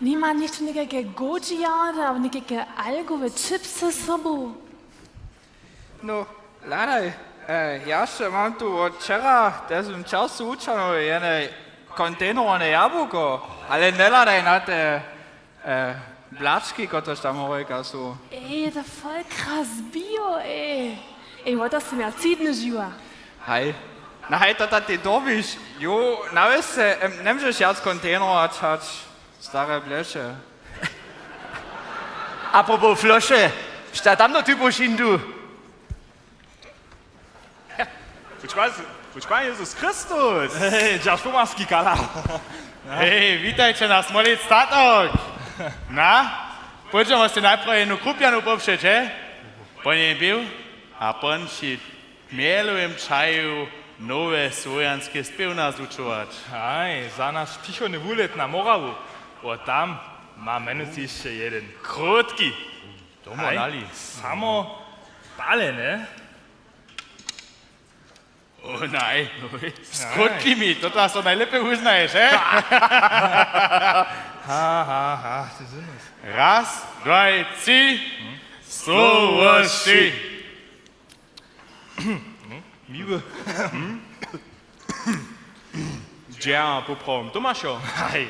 Nima nič nekake goji-jade, aber nekake algove chipse s sobou. No, ladaj, ja še mam tu od včera, da sem času učano jedne kontejnerone jabuko, ale ne ladaj na te blački, kot tam rojka su. Ej, da voll krass bio, ej. Ej, what hast du mir erzählt, Živa? Hej, na hej, to ti dobiš. Jo, navis se, ne možeš jaz kontejnera čač, stare bleče. Apropos Flosche, šta tam no ty boš indu? Počkaj, Jezus Christus! Hej, Džašpomarski kala. Hej, vítajte na Smolic statok. Na, poďme ste najprv jednu krupjanu popšeť, he? Po nej byl a pončiť mielujem čaju nové svojanské spevná zúčovať. Aj, za náš tichony výlet na Moravu. O tam máme ešte jeden krotky. Domo nali. Samo pale, ne? Oh nej, skutli mi, to so najlepiej uznaješ, he? Ha, ty zunus. Raz, dvaj, tri, slovoši. Miły. Ja, popravim, Tomášo. Hej,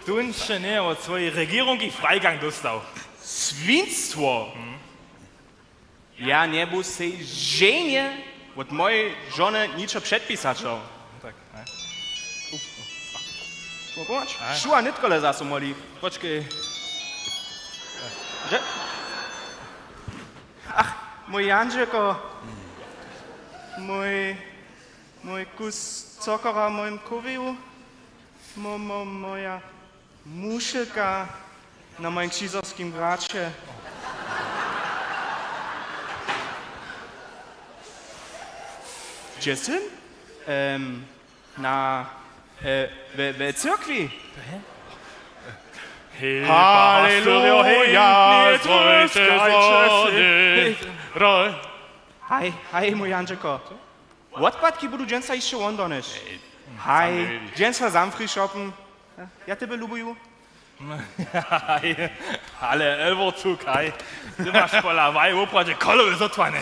Tunče ne od svojej regierungi Freigang dostal. Svinstvo. Ja nie był sej żenie od mojej żony niczo przedpisaczą. Tak, ne? Popatrz, szła nitkole zasumoli. Poczekaj. Ach, mój Andrzejko. Mój kus cokora moim kowiu. Moja muszylka na moim krzyżowskim bracie. Gdzie syn? W cyrkwi. Halleluja, zresztą. Hej, mój Andrzejko. Odpadki budu dżęsa jeszcze łądonysz. Hej, dżęsa zamfry shoppen. Ja tebe lubuju. Ale elwozug, hej. Ty masz polawaj, opradzie kolowe zotwane.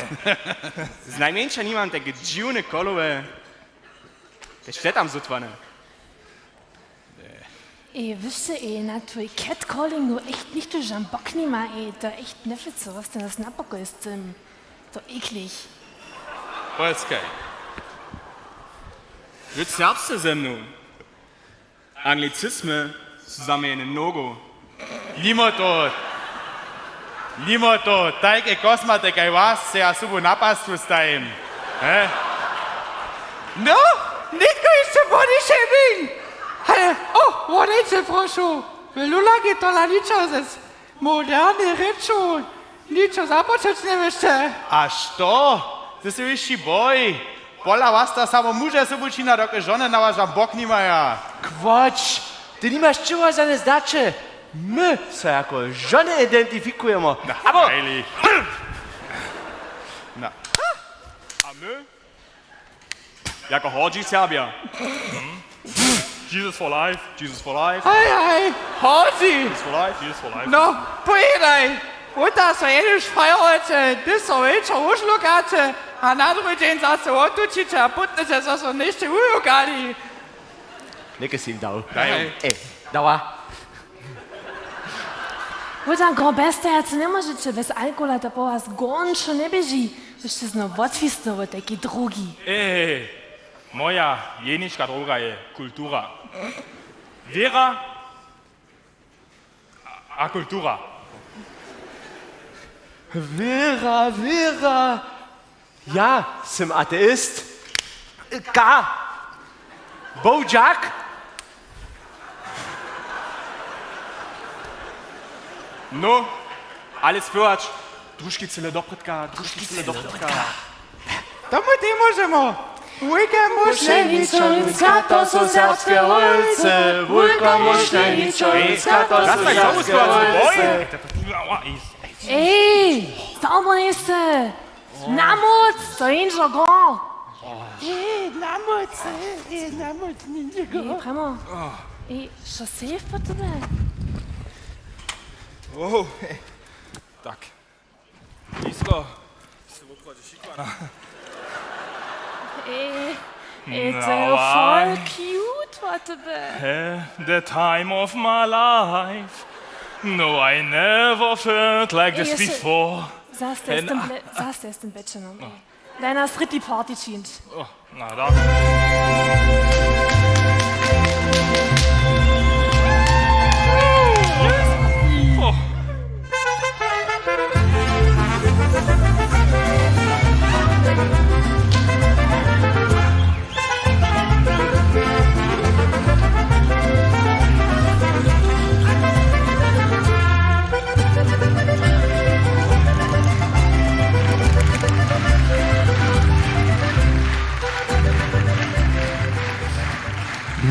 Z najmniejsza nie mam takie dziwne kolowe. Te szle tam zotwane. Ey, wisst ihr, na tvoj catcalling nur echt nicht durch am Bock nimmer, ey, da echt neffet so, was denn das Napoko ist, so eklig. Polskej. Willst du Herbste ze mną? Anglizismy zusammen in Nogo. Niemand dort. Nimo to, tajke kosmate kaj vas se ja subu napastu stajim. No, nitko jeszcze body shaming. Ale, vodajte prošu. Velulagi to la ničo zes moderne reču. Ničo započeć ne vešte. A što? Ty se vyšší boj. Pola vás ta samo muže subučina, dokud žone na váš bok nimaja. Quatsch! Ty nimaš čuva za nezdače. My se jako žony identifikujemo. Abo! Na. A my? Jako hodži Serbia. Jesus for life, Jesus for life. Hej, hodži! Jesus for life, Jesus for life. No, pojedaj. Uta se jedeš fajrate, ty so večer ušlukate, a na druhý deň zase otučite a putnete sa so nešte ujukali. Neke si im dal. Hej. Dawa. Wodan grobeste herce ne możecie bez alkohola to po was gornčo ne beži. Jeszcze znowu otwisnął taki drugi. Moja jenička droga je kultura. Vera a kultura. Vera. Ja, jsem ateist. Bojack. No, ale spěvač. Družky celé do prdka. To my ty môžemo. Vujka Mušeničovická, to sú serbské ulice. Vujka Mušeničovická, to sú serbské ulice. Ej, sauber nächste. Na moc, to inžo go. Na moc, ninja go. Ej, premo. Ej, što safe po tebe? Tak. Blisko. Se v obchodě šikvana. It's voll cute po tebe. The time of my life. No, I never felt like this before. Saß der ist im Bettchen um. Deiner ist richtig Party chint. Oh, na da.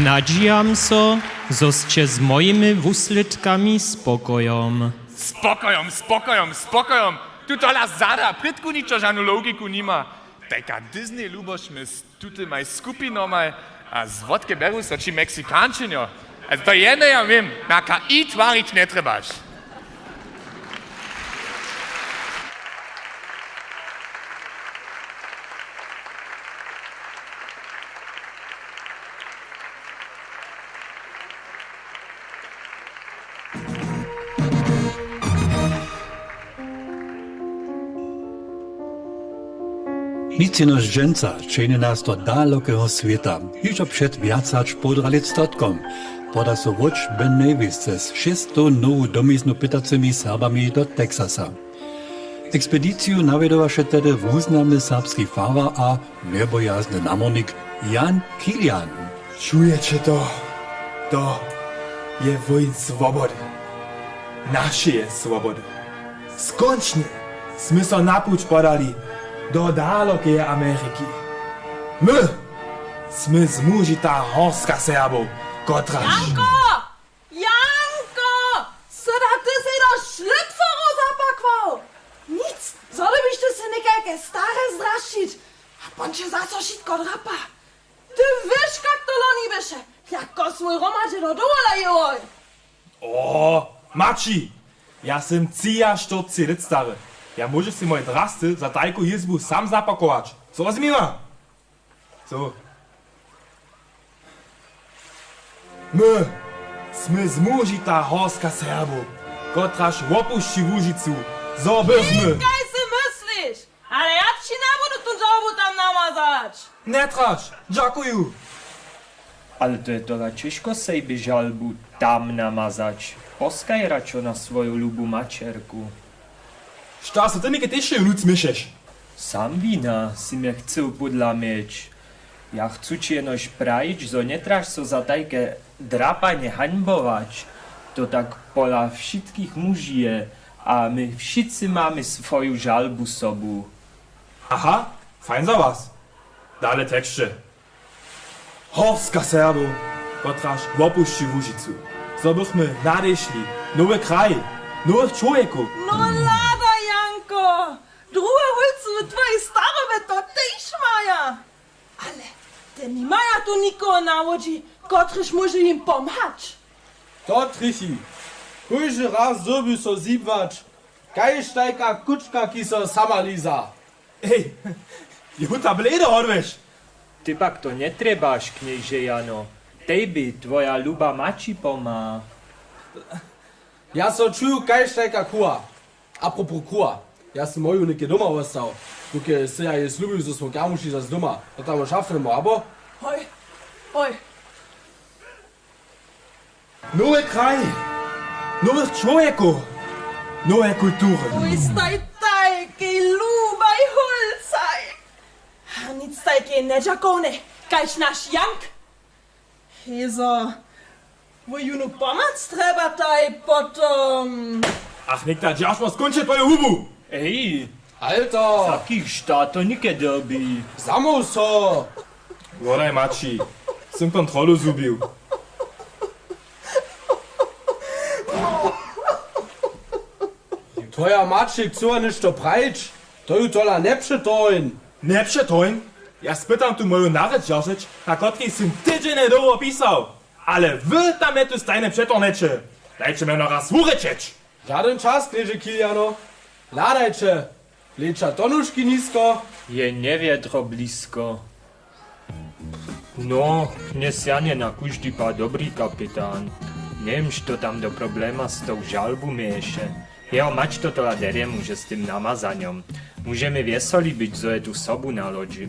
Nadzijam so, zosće z mojimi wuslitkami spokojom. Spokojom. Tu tola zada, pritku ničo žanu logiku nima. Taka Disney luboš my s tuty maj skupinomaj, a zwodke beru so či Meksikančinjo. Also to jedne ja vim, na KI tvarić ne trebaš. Nic jenož dženca čejne nás do dalekého sveta, hižo před viacač podralictotkom. Poda so voč Ben Nevis cez 600 novu domiznu pitacemi Serbami do Texasa. Ekspediciju navedovaše tedy významný serbský farvar a nebojazny namornik Jan Kilian. Čujete to? To je vojn svobody. Naše je svobody. Skončne sme sa na púč podali do daleké Ameriky. My sme zmužitá horska Serbov, kotraž... Janko! Sada ty si do šlitforu zapakval! Nic, zole byś ty si nekajke stare zdraščiť a ponče zaso šitko drapa. Ty wiesz, jak to loni byše, jako svoj romadže do dovola joj. Mači! Ja sem 40 let stary. Ja môžem si moje drasty za tajku jizbu sam zapakować. Co rozumíva? Co? My sme zmužitá horska Serbov, kotraž opušči Łužicu. Zobyzmy! Kaj si myslíš? Ale ja ci nebudu tu žalbu tam namazać. Netraž, ďakujú. Ale to je tola ciężko sejby žalbu tam namazać. Poskaj račo na svoju ľubú mačerku. Šta se ty nikdy ještě vnuc myšeš? Sam wina si mnie chcel podla mieć. Ja chcę ci jenoś prajić, że nie traż so za takie drapanie hańbować. To tak pola wszystkich mužije, a my wszyscy mamy swoją żalbu sobu. Aha, fein za was. Dale tekście. Horska Serbo, potraż opuści Łużycu. So bychmy nadeszli, nowy kraj, nowych człowieków. No lada, Janko! Druga holcu mit twojej starowe to tyś maja! Ale te nie maja tu nikogo na łodzi, kotryż może im pomhać. To trichi. Kujże raz zrobił so zibwać. Kajsztajka kuczka kiso sama liza. Ej, juta blede odwesz. Ty pak to nie trebaš, knieže Jano. Tejby tvoja luba mači pomá. Ja so čuju kajštajka kua. Apropos kua. Ja sam moju neke doma ostao. Duke se ja je slubio, so smo kamuši zas doma. To tamo šafnemo, abo? Hoj, hoj. Nowy kraj, nowych człowieków, nowe kultury. Oj, staj tajki lubaj holcaj. A nic tajki neđakone, kajś naš Jank. Hezo, wo junu pomoc treba taj potom... Ach, nik da dziasz skończy twoją hubu. Ej, Alter! takich štáto nikdy by. Samo so! Wodaj mači, jsem kontrolu zubił. Twoja mačik cua ništo prajč. To ju tola ne přetojn. Nie przetoń. Ja spytam tu moją narzecz Jorzeć, na kotki jsem tydzień długo pisał. Ale wy tam tu stajne przetornecze. Dajcie mnie no raz wureczeć. Żaden czas, knieże Kiliano. Ladajcie. Lecza tonuszki nisko. Je niewiedro blisko. No, kniez Janie na kuždy pa dobrý kapitán. Neviem, što tam do problema s tou žalbu mieše. Jeho mać to tola derie môže s tým namazaňom. Môžeme viesoli byť, zo je tu sobu na lodži.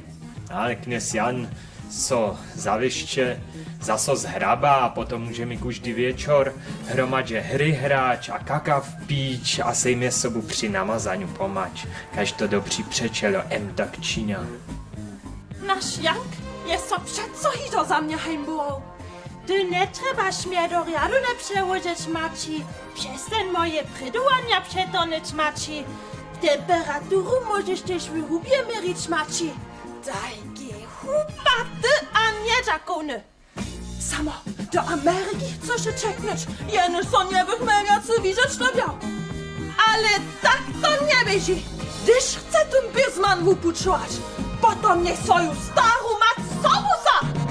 Ale kniez Jan so zavište, zaso zhraba a potom môžeme kuždy viečor hromadže hry hrať a kakav píč a sejme sobu pri namazaňu pomať. Kaž to dobří přečelo tak činia. Naš Jank je so přeco hito za mě heimbował. Ty nie trebaš mnie do riadu ne przełożyć maci. Przestań moje przydułania przetonyć maci. Temperaturu możesz też w hubie mierzyć maci. Daj hubaty, a nie zakony. Samo do Ameryki chcę się czeknąć. Jeny są niewychmieniacy widzieć to miał. Ale tak to nie będzie. Gdyż chce ten bizman wypuczować, potom niech swoją starą mać sobusa.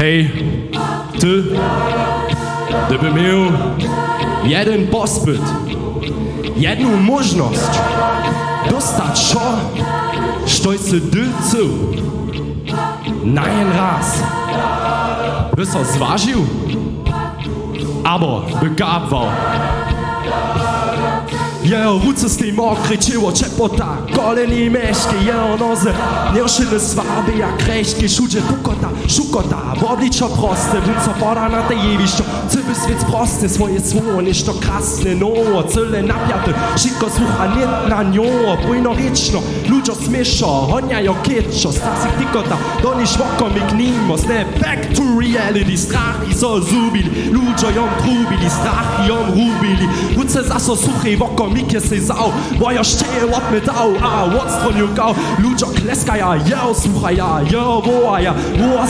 Hej, ty, gdyby miał jeden pospyt, jedną możność dostać šo, što se dycu na jeden raz, by so zważył, albo by gabwał. Jeho ruce z tej mokrej ciło czepota, goleni meszki, jeho noze, nieoszyny swaby jak kreśki, szudzie pukota, szukota, w obliczo proste, wunco poda na tej jewiszczo, cyby swiec prosty, swoje słowo, ništo krasne, no, cyle napiate, szybko słucha nie na nią, bujno rieczno, ludzo smieszo, honjajo kieczo, stasik tikota, do niż woko mi gnimo, snap back to reality, strachi so zubili, ludzo ją trubili, strachi ją rubili, ruce zaso suchej woko Mikie se zau, bojo šteje od me dau, a od stronju kao, ludzo kleskaja, jeo sluchaja, jeo voaja,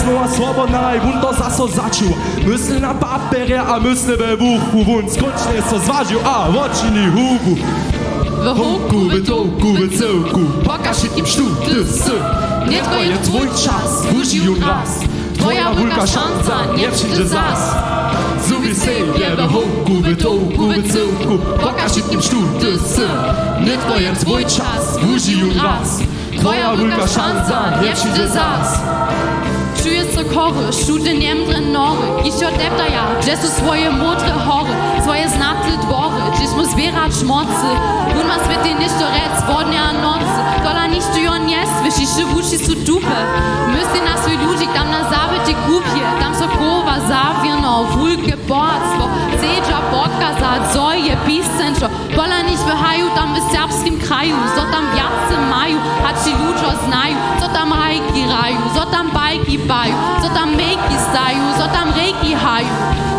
znova slobodna i vun to zaso začuva, mysli na papere, a mysli ve vuhu, vun skončne so zvažil, a vočini hubu. V hoku, v toku, v celku, pokaži im študy s, netko je tvoj čas, užiju raz, tvoja vulka šanca, nie przyjdzie zas. Zubi sobie w hoku, w tołku, w cyłku, pokaż im sztuty s, netko je tvoj czas, užiju raz, twoja vulka šanca, nie przyjdzie zas. Čuje se kory, šude njemdre nory, išto deptaja, gdje su svoje modre hory, svoje znatle dvory, gdje smo zbierać mocy, un ma sveti ništo rec, vodne a nocy, kola ništo jo nie sviši, šivuši su dupe, mysli na svoj ludzi, tam na zabiti kupje, tam so kova zavjerno, vulke bohatstvo, seđa pokazat, zoje pisenčo, kola niš vyhaju tam v serbskim kraju, zo tam vjace maju, hači ludzo znaju, zo tam hajki raju, zo tam bajki baju, co tam mejki staju, co tam rejki haju.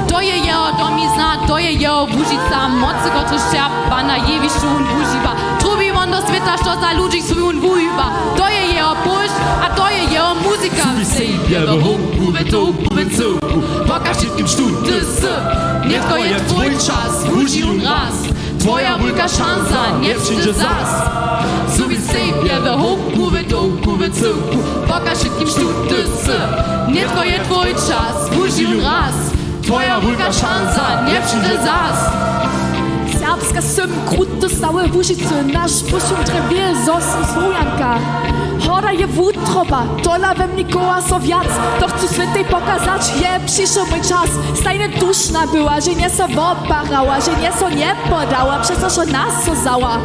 To je jeho domizna, to je jeho Łužica, mocy, kotre ščerpa na jevišću un uživa. Trubi on do sveta, što za ludzi svoj un vujiva. To je jeho pušt, a to je jeho muzika. Zubi sejbje v hoku, v toku, v cyłku, pokaż im študy s, netko je tvoj čas, uži un raz, tvoja vulka šanca, nie przyjdzie zas. Zubi sejbje v hoku, v toku, v cyłku, pokaż im študy s, netko je tvoj čas, uži un raz, twoja vulka šanca, nie przyjdzie zas. Serbska sym, krute, stałe Łužice, nasz puszczą drewie, zosem Słojanka. Hoda je wutroba, tola we mnie koła so wiac, to chcę świętej pokazać, je przyszedł mój czas. Stajnie duszna była, że nie so oparała, że nie so nie podała, przez to, że nas so zała.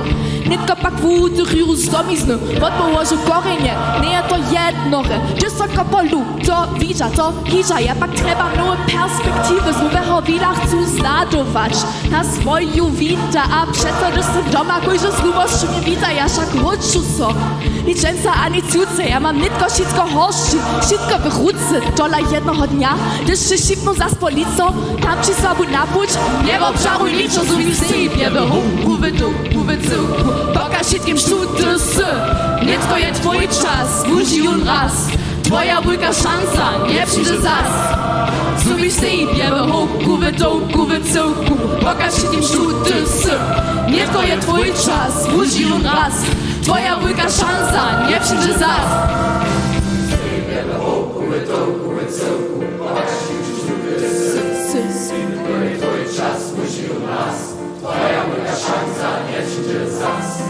Nitko pak wudyriu z domizny, pod położył korenie, nie je to jednore. Wysoko polu, to widza, to hidza, ja pak trzeba nowe perspektywy, z nowego wila chcę zladować. Na swoją witę, a przeto jestem doma, kojże z lubością nie wita, ja szak chodźu so. Liczęca ani cuce, ja mam nitko wszystko horszy, wszystko wychódcy. Tola jednoho dnia, gdyż się szybną za stolicą, tam ci słabu napuć, nie obżaruj liczo, zubi sobie w hoku, w toku, w cyłku, pokaż im sztudy s, nitko je twój czas, uži un raz, twoja vulka šanca, nie przyjdzie zas. Zubi sobie w hoku, w toku, w cyłku, pokaż im sztudy s, nitko je twój czas, uži un raz, twoja vulka šanca, nie przyjdzie zas. Twoja vulka šanca, nie przyjdzie zas.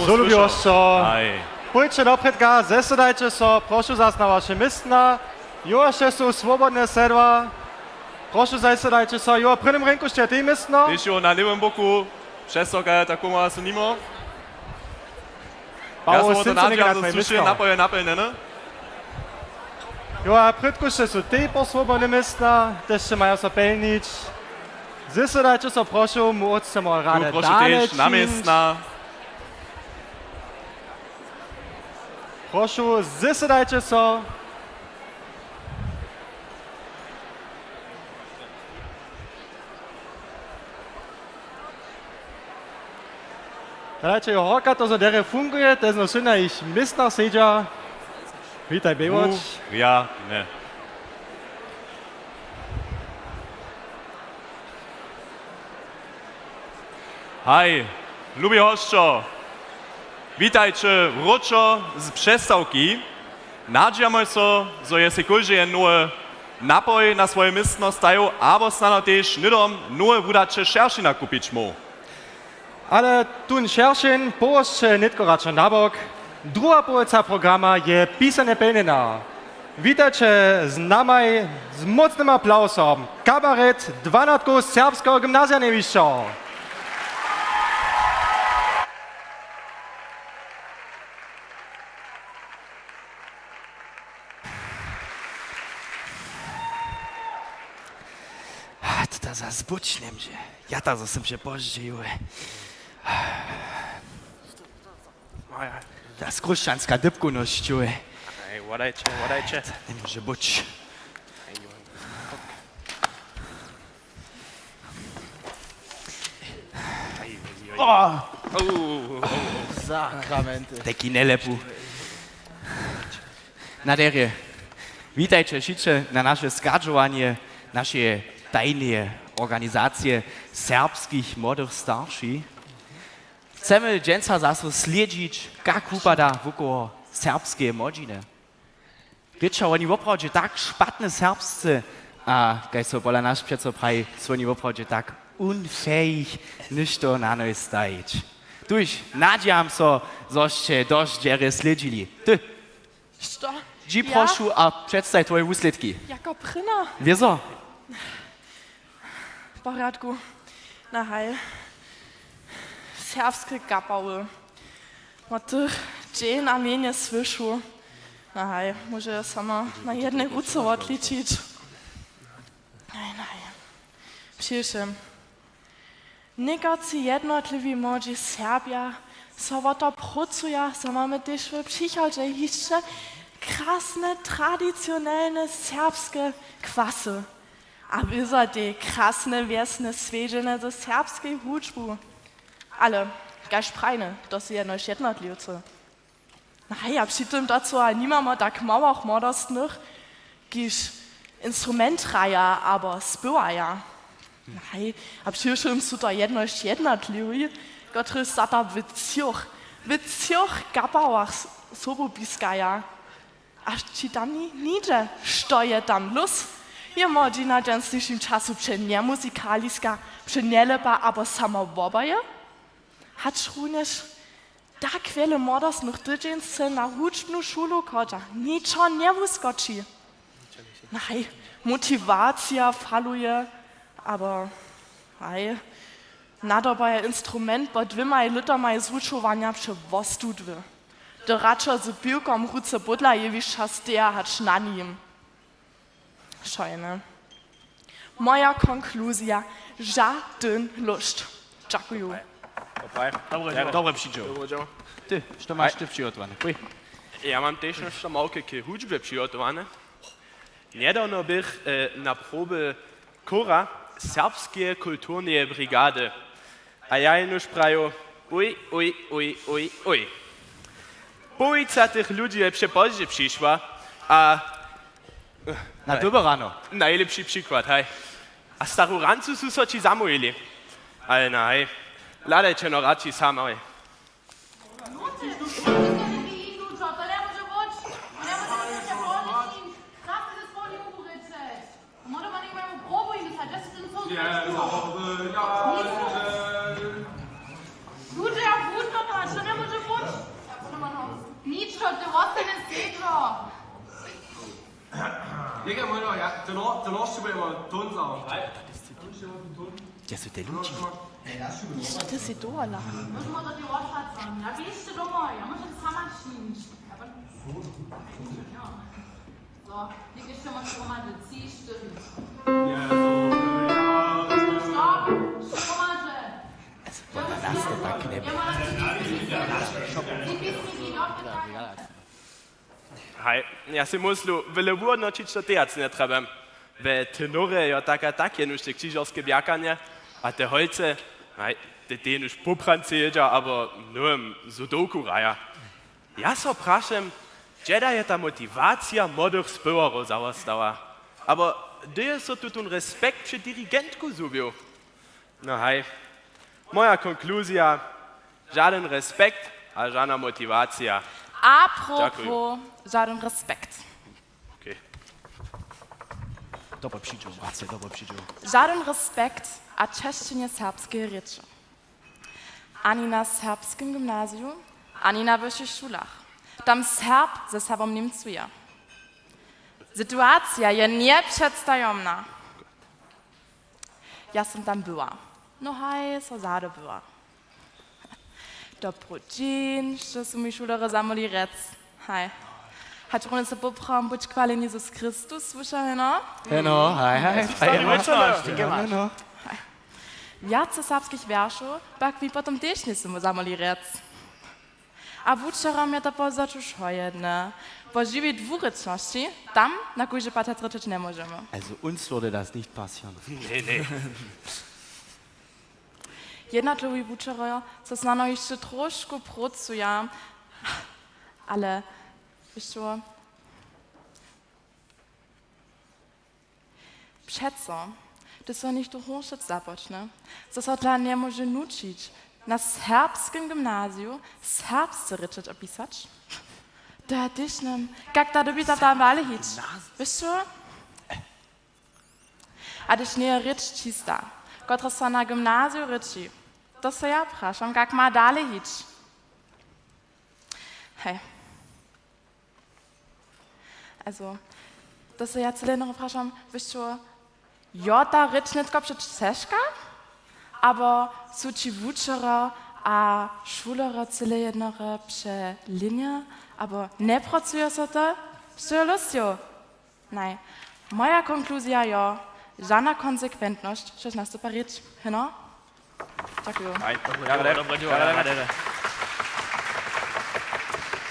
So lubię oszczo. Pójdźcie do przedka, zesadajcie so, proszę zas na wasze miejsca. Już są swobodne sedła. Proszę zasadajcie so, jo, przy tym rynku ste ty miejsca. Tyś na lewym boku, przez oka taką ma se nimo. Ja Paweł, sam to syncenie nadział, na że twoje suszy miejsca. napełne, ne? Jo, a przedku ste są ty po swobodne miejsca, też się mają so pełnić. Zesadajcie so, proszę, mu odstęmo radę Proszę dalej też na miejsca. Proszę, zesadajcie so. Dajcie horka, to so dere funguje, to jest no syna ich mistna siedział. Witaj, Bewocz. Ja, ne. Hej, lubię hoszczo. Witajcie wróczo z przestałki. Nadziamy so, że jest każdy nowy napoj na swoje miejsce stają, albo snano też nidom nowe wudacze szerszina kupić mu. Ale tun szerszyn, położcie nitko raczej na bok. Druga połowa programa je pisane pełnina. Witajcie z nami z mocnym aplauzem. Kabaret 12 Serbskiego Gimnazja Niewiszczo. To za zbučnem, že ja to som się požil. Ta skrušťanská dybkunosť, čuje. Ej, ładajcie. Nemôže buč. Sakramente. Taký nelepu. Naderje, vítajte wszyscy na nasze skadžovanie, naše tajne organizacje serbskich młodych starszych. Chcemy dżęca zaso śledzić, jak upada wokół serbskie młodziny. Wiecie, oni woprawdzie tak szpatne serbscy, a kaj so pola nasz przeco praj, są oni woprawdzie tak unfähig, niż to na noi stajeć. Tuż, nadziam so, zoście dość dziery śledzili. Ty, Što? dzi prošu a przedstaw twoje úsledky. Jako prina? Wieso? W porządku. Na hej. Serbskie kapały. Ma tych dzień na mnie słyszał. Na hej, może sama na jednej ruce odliczyć. Nej. Przyszłym. Niektórzy jednotliwi młodzi Serbia so to pracują, so mamy też w przychodzie jeszcze krasne, tradycjonalne serbskie kwasy. A wyza te krasne, wiesne, swiedziene ze serbskiej hudżbu. Ale, gaś prajne, to są jedno jednotliwce. Naja, przy tym dazu a nimamo tak małych młodostnych, giż instrumentreier, aber spywaja. Naja, a przyszłym są to jednotliwi, który zata w cioch gapałach sobobiskaja. Aż ci tam nigdzie stoje tam los. Je młodzi na częstszym czasu przy nie muzykaliska, przy nie lepa, aber sama wobaje. Hat również tak wiele młodostnych tydzień na hudżbną szulu chodza. Niczo nie wyskoczy. Naj, motywacja faluje, aber nadobaje instrument, bo dwiema litami zvučovania przy vostudwy. Do raczej z piłką ruce budla jewisza steja hat na nim. Szojne. Moja konkluzja, żaden lust. Dziękuję. Dobre przyjdzie. Ty, co masz ty przygotowane? Ja mam też jeszcze małe hudżby przygotowane. Niedawno bych na próbę kora serbskiej kulturnej brigady. A ja już praję, oj. Połowica tych ludzi przepoździe przyszła, a... Na dobre rano. Najlepszy przykład, hej. A starą rancu są so ci zamówili. Ale nej, ladajcie no raczej sami. Ludzie, ja wódka, co nie może ostane svetlo. Nekaj malo, ja, to nošče bomo ton za. Ja, so te luči. Co ty si dola? Možemo da ti ošacam. Ja, biste domov, ja možem sama činiš. So, nekaj še moš pomaže, ci štyri. Stop, še pomaže. Lass doch mal knippen. Hej, ja si muslu wyle nauczyć to teraz nie trzeba. We tenory ja takie już te krzyżowskie biakanie, a te holce, hej, te już popranceja, aber nur im Sudoku-Reihe. Ja so praszem, gdzie je ta motywacja młodych spywarów załastała. Aber gdzie so tu ten respekt przy dirigentku zubił? No hej, moja konkluzja, żaden respekt, a żadna motywacja. Apropos, żaden respekt. Okay. Dobro przyjdzie, Marce, dobro przyjdzie. Żaden respekt, a czeszczenie serbskie rzeczy. Ani na serbskim gimnazjum, ani na wyższych szulach. Tam Serb ze sobą niemcuje. Sytuacja je nieprzedstawiona. Ja sam tam była. No hej, so zade była. Dobro dzień, że są mi szulere zamoli rec. Hej. Hat schon so popram, buď kvalen Jesus Christus, słyszałeś, no? No, hej. No. Wiace serbskich wierszów, bak mi potem też nie są zamoli rec. A wuczerom je to pozaczysz jedne. Po żywej dwuryczności, tam na górze patrzeć nie możemy. Also uns würde das nicht passieren. Nee. Jednotliwi wuczeroje, co znano jeszcze troszkę pracują, ale wiesz co? Przeco, to są nicht do hochszat zapoczne, co się dla nie może nuczyć na serbskim gimnazjum serbscy ryczeć opisać. Da dyś nam, jak da dobita tam wale hić. Wiesz co? A dyś nie rycz čista, kotra so na gimnazju ryczy. To se ja praszam, jak ma dalej hić. Hej. Also, to se ja cele noch praszam, wiesz co? Ja da rycz nie tylko przed Seszka, aber so ci wuczera a szulera cele jednore prze linie, aber nie pracuje se to, że lustio. Nej, moja konkluzja ja, żadna konsekwentność, że nas to parić, no? Dziękuję.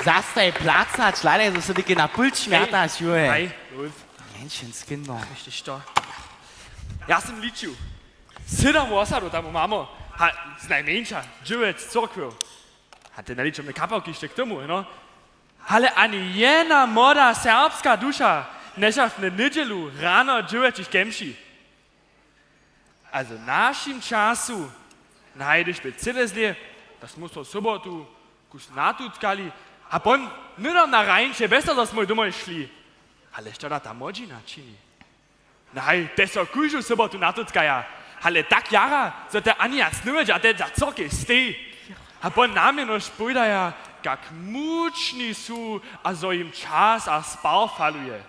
Zastaj placać, leider so sind die na Pult schmertaš, Jure. Hej, Ulf. Menschenskinder. Richtig da. Ja sam liczył. Sydam osadu tam u mamo. Ha, znajmniejsza, dziewec, córkwiu. A ty naliczą mnie kapałki jeszcze k tomu, no? Ale ani jedna młoda serbska dusza nie szaf na niedzielu rano dziewecich gemsi. Also naszym czasu najdyś by cylezli, das muss to sobotu kus natutkali, a pon nydom na rajncie, bez to smo domoj szli. Ale što da ta młodzina čini? Nej, det så kužu sobotu natutkaja. Ale tak jara, so te ani jak snuveđa, a te za corke ste. A pon namne nož pojdaja, kak mučni su, a zo im čas a spal faluje.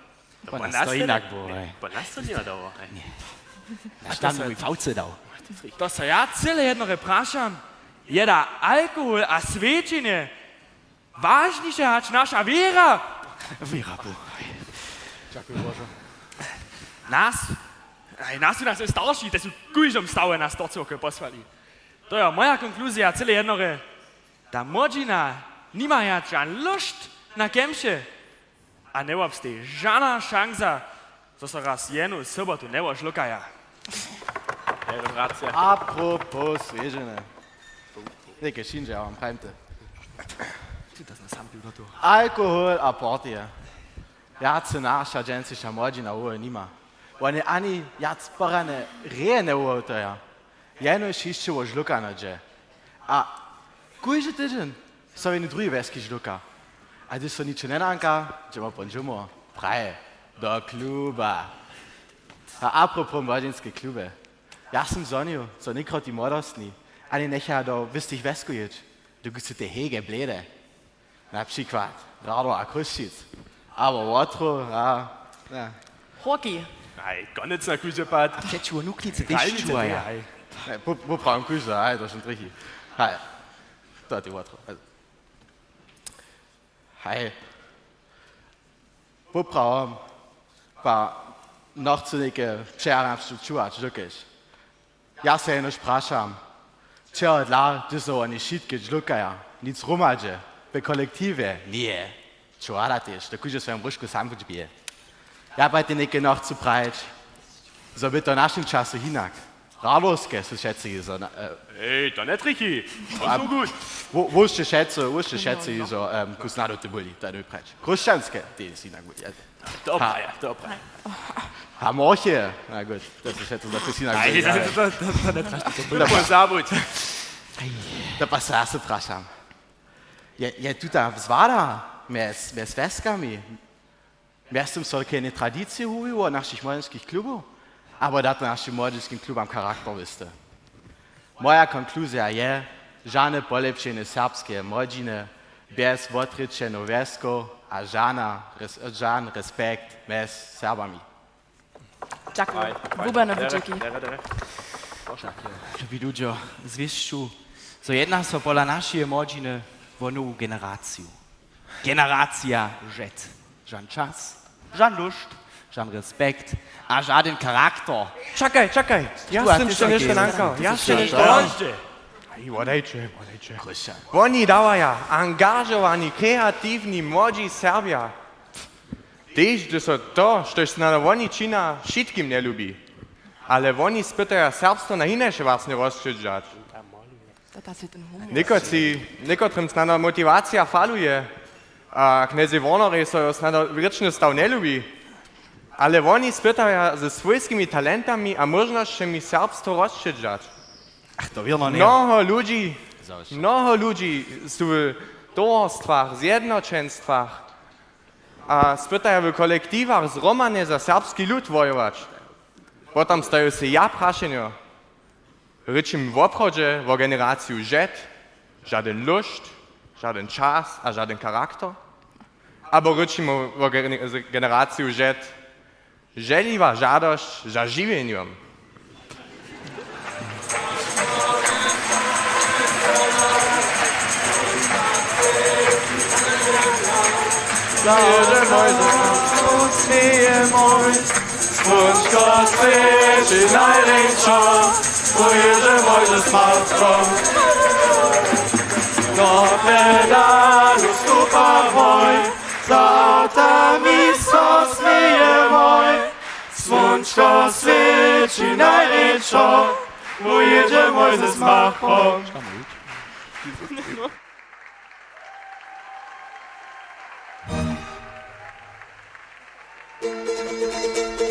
Pa nas to inak bo, Pa nas to nima dobro. Da stand mi fauce dao. To se ja cele jedno reprašam, je da alkohol a svečenje važnejše hač naša vera. Vera bo. Dziękuję Boże. Nas su starši, te su kužom stave nas to cirke posvali. To je moja konkluzija cele jednore, da młodzina nima jačan lušt na kemše, a ne obste žana šansa, so se raz jednu sobotu ne boš lukaja. Apropos svežene. Nekaj šinže, ja vam pravite. Alkohol a partija. Jace naša dženciša młodzina uve nima. Oni ani jac porane rejene uve to ja. Jeno šišče vo žluka nađe. A kujže tyžen, so veni drugi veski žluka. A gdy so niče nenanka, džemo ponžumo, praje, do kluba. A apropos młodzinske klube. Ja sam zonio, so nikrot i młodostni, ani necha do wystych veskujić, do su te hege blede. Na przykład Rado a Kruszczyc. Aber Łotro, ja. Hoki. Aj, koniec na kuźepad. Przecież nuklicy Reinite wyszczuła, ja. aj. Poprawiam kuźę, aj, to ist schon richtig. Hej, to ty Łotro. Hej. Poprawiam, pa noch zu neke přeram struktura, člukiš. Ja se eno sprašam, če od la, ty so oni šitke člukaja, nic rumađe, be kolektive, nije. Čuara tiš, da kuže svojom brušku sam bije. Ja pa ti neke noch zu breit, so bitte našem času hinak. Radovske so šetci so. Ej, to net richtig. To gut. Wo šetci so, kusnado te boli, da du preč. Kruščanske, ti si na gut. Dobra, ja, dobra. A morche, na gut, das ist jetzt unser Piscina. Ej, to net richtig. To pozabud. Da pa se se vprašam. Je tu ta vzvada med sveskami? Mjestom so keine tradicije u naših mladinskih klubov, aber da našim mladinskim klubam karakter viste. Moja konkluzija je, žane polepšene srpske mladine, bez votričeno vesko, a žan respekt med Serbami. Dziękuję. Bubano Wyczeki. Widujo, zwieszczu, so jedna so pola naszej młodziny w nową generację. Generacja jet. Żan czas, żan lust, żan respekt, a żaden charakter. Czekaj. Ja jestem jeszcze nie sztananko. Ja jeszcze nie sztananko. Ej, ładajcie. Oni dawaja, angażowani, kreatywni, młodzi Serbia. Tež, da so to, što se oni čina, šitkim ne ljubi. Ale oni spytajo serbstvo na inejše vlastne rozšiřať. Nekotrym snadno motivacija faluje, a knezi Warneri so snadno rečne stav ne ljubi. Ale oni spytajo ze svojskimi talentami a možnošćami serbstvo rozšiřať. Ach, to wielo nie. Mnoho ludzi sú v towarstvach, zjednočenstvach a spytajo v kolektívach zromane za serbski ľud vojować. Potom stajú si ja prašenjo. Rečím v obchodže vo generáciu žet, žaden lust, žaden čas a žaden charakter. Abo rečím vo generáciu žet, želivá žádosť za živením. Boże mój, usmieje mój, słonczko świeci najlepszo, Boże mój, ze smartką. Do pedalu stupa mój, za autami smieje mój, słonczko świeci najlepszo, Boże mój, ze smartką.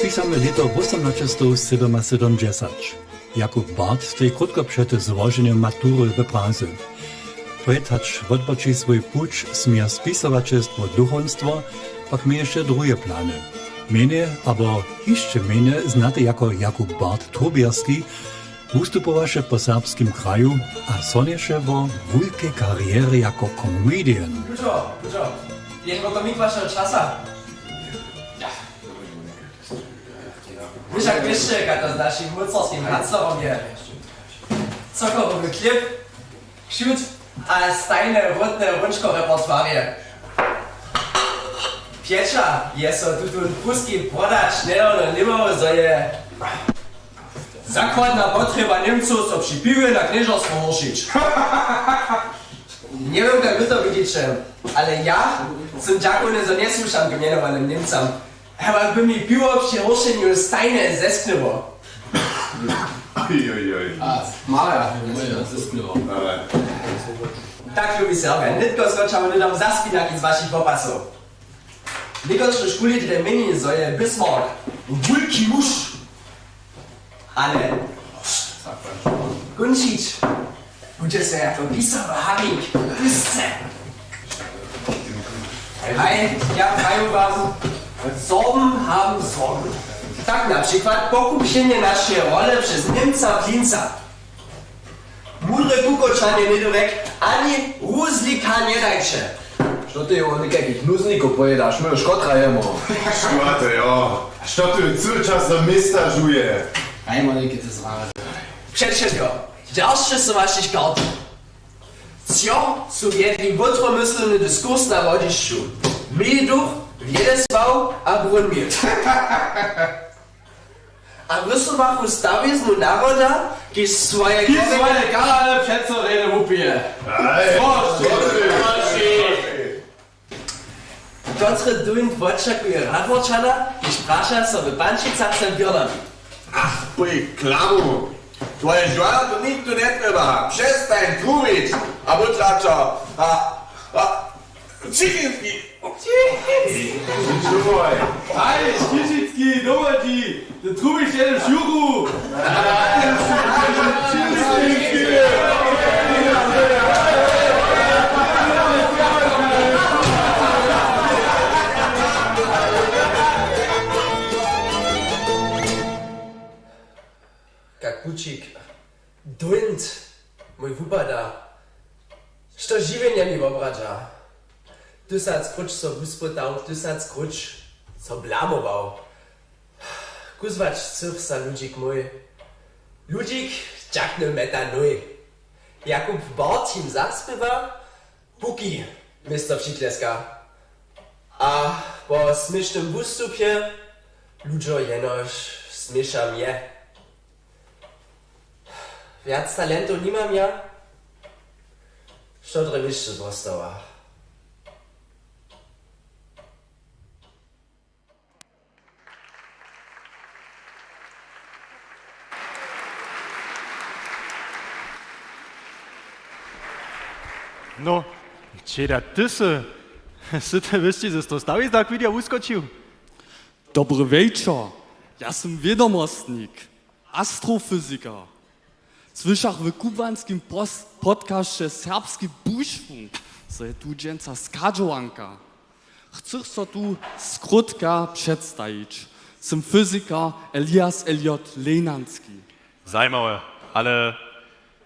Pisamy lito 1870. Jakub Bart stoi krótko przed złożeniem matury w Pradze. Poetacz odpoczy swój puć smie spisowaczestwo duchowstwo, pak ma jeszcze drugie plany. Mienie, albo jeszcze mienie znate jako Jakub Bart Tobiarski, ustupowaše po serbskim kraju, a sonieše vo wujke kariery jako komedian. Puczo, jest komik waszego czasa? Wiesz jak wiesz, jak to z naszym mocarskim Hatzlerom je. Cokorowy klip, krzut, a stajne rodne rączko repertuarie. Piecza jest to tutun pruski podać nedawno nimało, że je zakładna potrzeba Niemców, co przypiły na knieżerstwo ruszyć. Nie wiem, jak wy to widzicie, ale ja jestem dziakuję za niesłyszam wymienowanym Niemcom. Aber by mi piło przy ruszeniu stajne zesknęło. Mała, zesknęło. Tak lubi Serbia. Nitko skoczamy nidam zaspinaki z waszych popasów. Nikoczne szkuli te mini zoje Bismarck. Wulki musz. Ale... Gunčić. Buďte se jako písav Hamík. Pysce. Hej, ja praju wam. Sorben haben Sorgen. Tak na przykład pokupienie naszej role przez Niemca Plinca. Mudre kukoczanie nie dorek, ani ruzlika nie dajcie. što ty jo nekakých nuzníkov pojedáš, my už kotrajemo. Škoda, jo. Što ty celý čas za mista žuje? Aj ma nekaj to zvláda. Všetko, ďalšie sú vašich kart. Cio sú viedli votromyslený diskurs na rodišću. Milduch, Wiedesbau a Brunmir. A Rysowach ustawizmu naroda, kiż swoje kara przed co rede upije. Kotre duint wodczakuje Radworczana, kiż prasza sobie Bančicach sem biornami. Ach, poj, klamu! Tvoje žvana to nikto netreba. Přestaň trubiť. A buď radšo. Čichinský. Čuj, aj, Štižický, dovodí, ty trubiš jeden šuchu. Jak bučík, duint, môj vúbada, što živenia mi obradža. 1000 kruč so vyspotał, 1000 kruč so blamował. Kuzwać chcych sa ludzik mój. Ludzik czakny meta nuj. Jakub Bartim zaspiewa, Buki, Mr. Przykleska. A po smyśnym wystupie ludzo jenoż smysza mnie. Wiac talentu nie mam ja. Szczodre mistrz została. No, čieda ty si te vyšti ze stostaví tak vidia uskočil? Dobry wieczór. Ja sam wiadomostnik, astrofyzyker. Słyszach w kubanskim podcaście Serbski Buschfunk, so je tu dżęca Skadżowanka. Chcę so tu skrótka przedstawić. Sam fizyker Elias Eliot Lenanski. Zajmawe, ale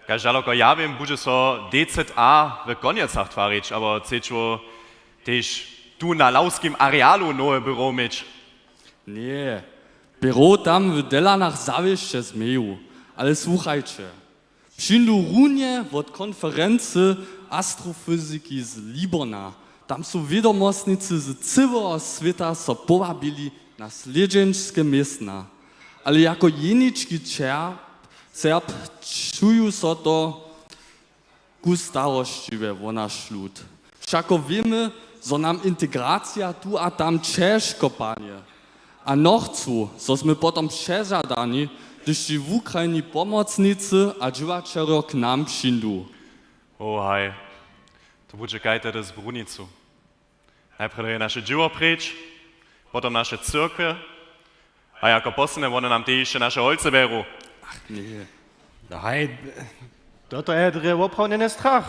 jak daleko ja wiem, bude so DZA w koniecach twarić, aber chcecie też tu na lauskim arealu nowe biuro mieć. Nie, biuro tam w Delanach zawieście zmieju, ale słuchajcie. Przyjdą runie od konferencji astrofizyki z Libona. Tam są wiadomostnicy z całego świata so powabili na sledzeńskie miestna. Ale jako jeniczki Serb czują so to ku starościwe w nasz lud. Wszako wiemy, że nam integracja tu a tam ciężko panie. A noch chcą, żeśmy potem przeżadani, gdyż ci w Ukrainie pomocnicy a dziwaczero k nam przyjdą. O hej, to bude kajte z Brunicu. Najpierw je nasze dzieło precz, potem nasze cyrkwy, a jako posledne one nam też nasze holce beru. Nie. Hej, to je dre opravnjene strach.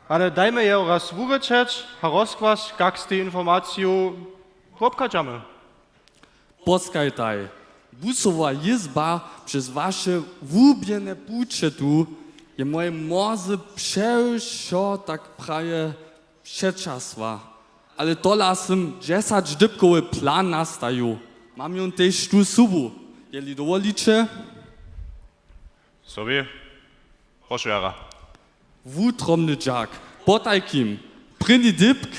Ale dajmy je raz vurečeć, a rozkvaš, kak ste informaciju obkačamy. Poskajtaj, busowa izba przez wasze wubiene pucze tu je moje morze przeszło tak prawie przeczasła. Ale to lasem 10 dybkowy plan nastaju. Mam ją też tu subu. Jeli dowolicie? Sobie, proszę jara. Wutromny dżak, potajkim, pryni dybk,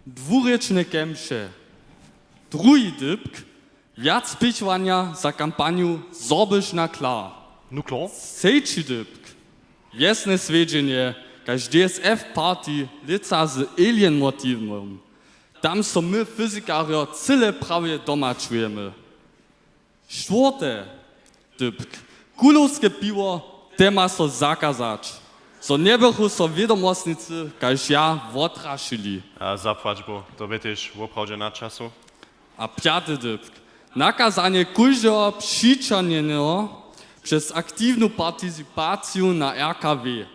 dwureczne kemsze. Drugi dybk, wiac pićwania za kampaniu Zorbysz na klar. No klar. Trzeci dybk, wiesne swiedzienie, kaž DSF party lica z alien motywem. Tam so my fizykario cyle prawie doma czujemy. Czwarte dybk, kulowskie piwo, te ma so zakazać. So nie bychu so wiadomostnicy, kaž ja wotraszyli. A zapłać, bo to wiesz, woprawdzie na czasu. A piąty dybk, nakazanie każdego przyczynionego przez aktywną partycypację na RKW.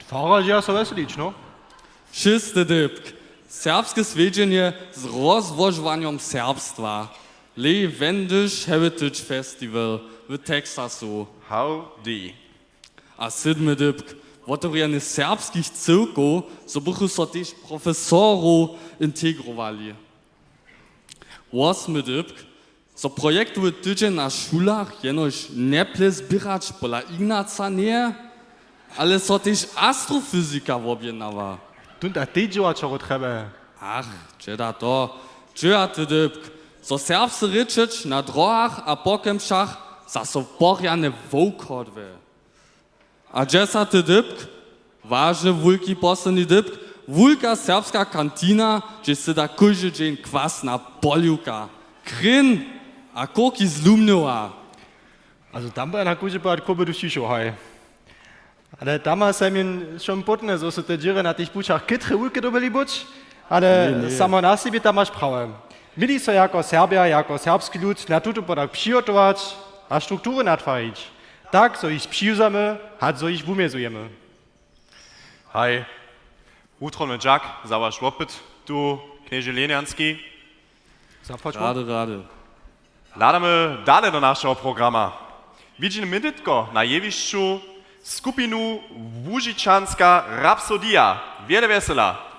Fahrer ja so weselić, no? Szósty dybk, serbskie swiedzienie z rozwożowaniem serbstwa. Lee Wendish Heritage Festival w Teksasu. Howdy. A siódmy dybk, Wotoriany serbskich cyrków, so bychu so też profesorów integrowali. 8. dypk, so projektowy tydzień na szulach jenoś nie ple zbierać pola Ignaca nie, ale so też astrofizyka objednawa. Tunta ty działa czego trzeba. Ach, czyda to, 9. dypk, so serbscy ryczyć na drogach a pokemszach za so porjane wołkodwe. A 10. dypk, ważny wulki posledni dypk, wulka serbska kantina, gdzie se da kujży dzień kwasna poliuka, kryn a koki z Lumnowa. Also tam bei einer gute Bad Kuppe du Shisho hei. Ale damals haben wir schon potne, so te dziury na tych buczach kytre wulke dobili bucz, ale samo nasi by tam sprałem. Mieli so jako Serbia, jako serbski lud na tuto podak przygotować, a struktury natwarić. Tak, so ich przyjuzamy, hat so ich wumezujemy. Hej, utrony Jack, zała szłopyt, tu knieże Lenianski. Rady. Ladamy dalej do naszego programu. Widzimy mydytko na jewiszczu skupinu Łużyczanska Rapsodia. Wiele wesela.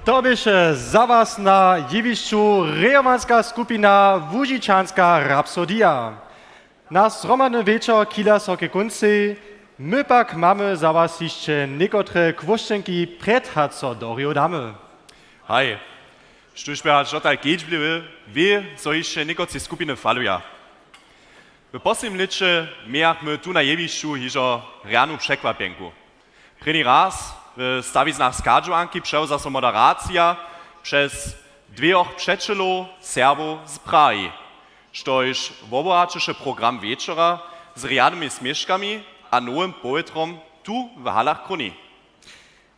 To byše za vás na jevišću rejomanská skupina Łużiczańska Rapsodia. Na sromadny wieczór kila so ke konci, my pak mamy za was jeszcze niekotre kwoszczenki predhat co dorio damy. Hej, štužbe čo tak keď bliwy, wie, co jeszcze niekotre skupiny faluja. W poslednim licze mieliśmy tu na jevišću hižo ranu překvapenku. První raz w stawiznach Skadžovanky převza so moderacja przez dwóch przyjaciół Serbów z Prahy, štož wobohaczyše program wieczora z riadnymi smieszkami a nowym poetrom tu w halach Kroni.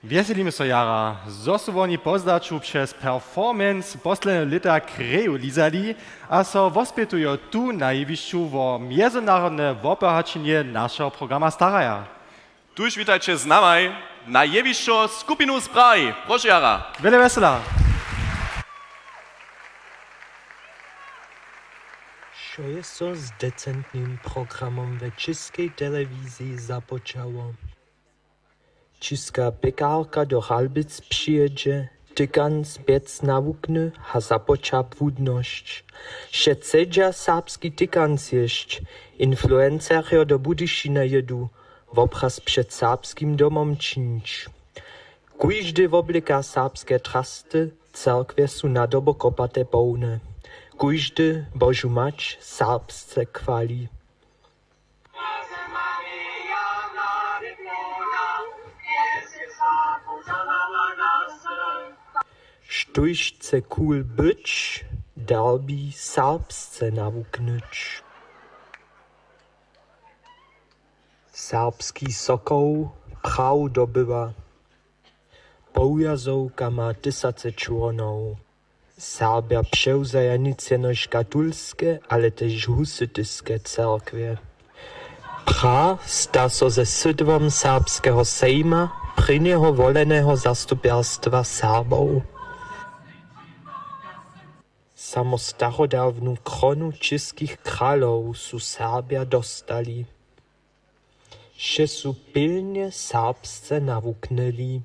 Wieselimy so jara, zo su oni pozdaču przez performance posledného lita kreolizali a so wospětujo tu na jevišću vo międzynarodne wobohačenie našeho programa staraja. Tuž witajcie z nami na jevišću skupinu z Prahy. Proszę jara. Wiele wesela. Що je so z decentným programom ve českej telewizji započało? Česká pekárka do Halbic přijedzie, tykan zpět nawukny a započa płudność. Šecedža serbski tykan zjeść, influencerio do Budyšina jedu, wobraz przed serbskim domom činč. Kujždy woblika serbskie trasty, cerkwie su nadobo kopate pełne. Kujždy Božu mać serbsce chwali. Štuž chce cool być, derby serbsce nawuknyć. Serbski sokoł praw dobywa. Poujazowka ma 1000 członów. Serbia przewzaja nic jeno szkatulskie, ale też husytyskie cerkwie. Pra sta so ze sydwom serbskiego sejma prynieho woleného zastupierstwa Serbów. Samo starodawną kronu českých králov su Serbia dostali. Še su pilnie serbsce nawuknęli.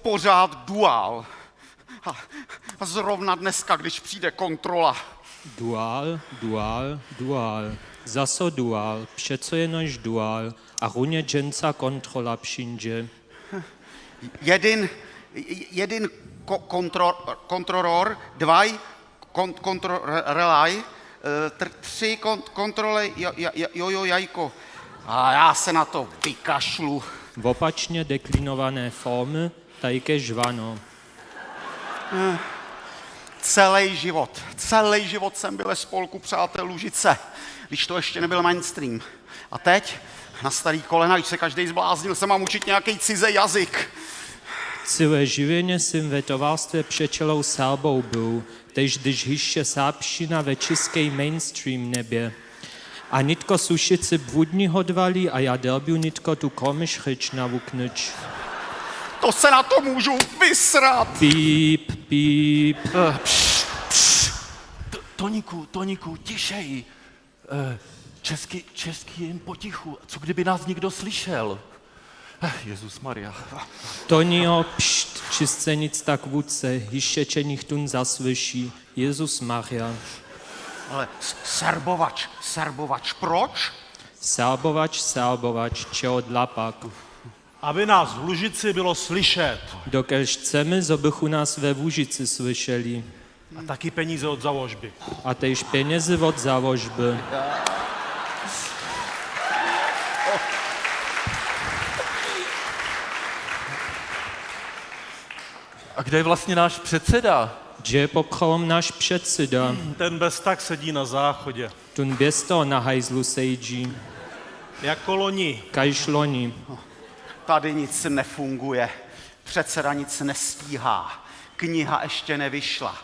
Pořád duál. A zrovna dneska, když přijde kontrola. Dual, dual, dual. Zaso dual, přeco jenož dual a runě dženca kontrola přijde. Jeden kontrolor, dvaj kontrolaj, 3 kontrole jojo jajko. A já se na to vykašlu. Opačně deklinované formy, tajke žvano. Celý život jsem byl ve spolku Přátel Lužice, když to ještě nebyl mainstream. A teď, na starý kolena, když se každej zbláznil, se mám učit nějaký cizí jazyk. Całe żywienie jsem ve towarstwie przyjaciół Serbów był, też gdyż hišće serbština ve českej mainstream nebie. A nitko sušici błudni hodvali a ja derbiu nitko tu komiš řeč nawuknyć. To se na to můžu vysrat. Píp, píp. Toníku, tišej. Česky jen potichu. Co kdyby nás někdo slyšel? Jezus Maria. Tonio, pšt, čistce nic tak vůdce, hišće če nichtun zaslyší. Jezus Maria. Ale serbovač, proč? Serbovač, če odlapak. Aby nás v Lužici bylo slyšet. Dokež chceme, zo bychu nás ve Łužici slyšeli. A taky peníze od založby. A tež peněze od založby. A kde je vlastně náš předseda? Kde je popcholom náš předseda? Ten bez tak sedí na záchodě. Tun bez toho na hajzlu sejdí. Jako loni. Kajž loni. Tady nic nefunguje. Předseda nic nestíhá. Kniha ještě nevyšla.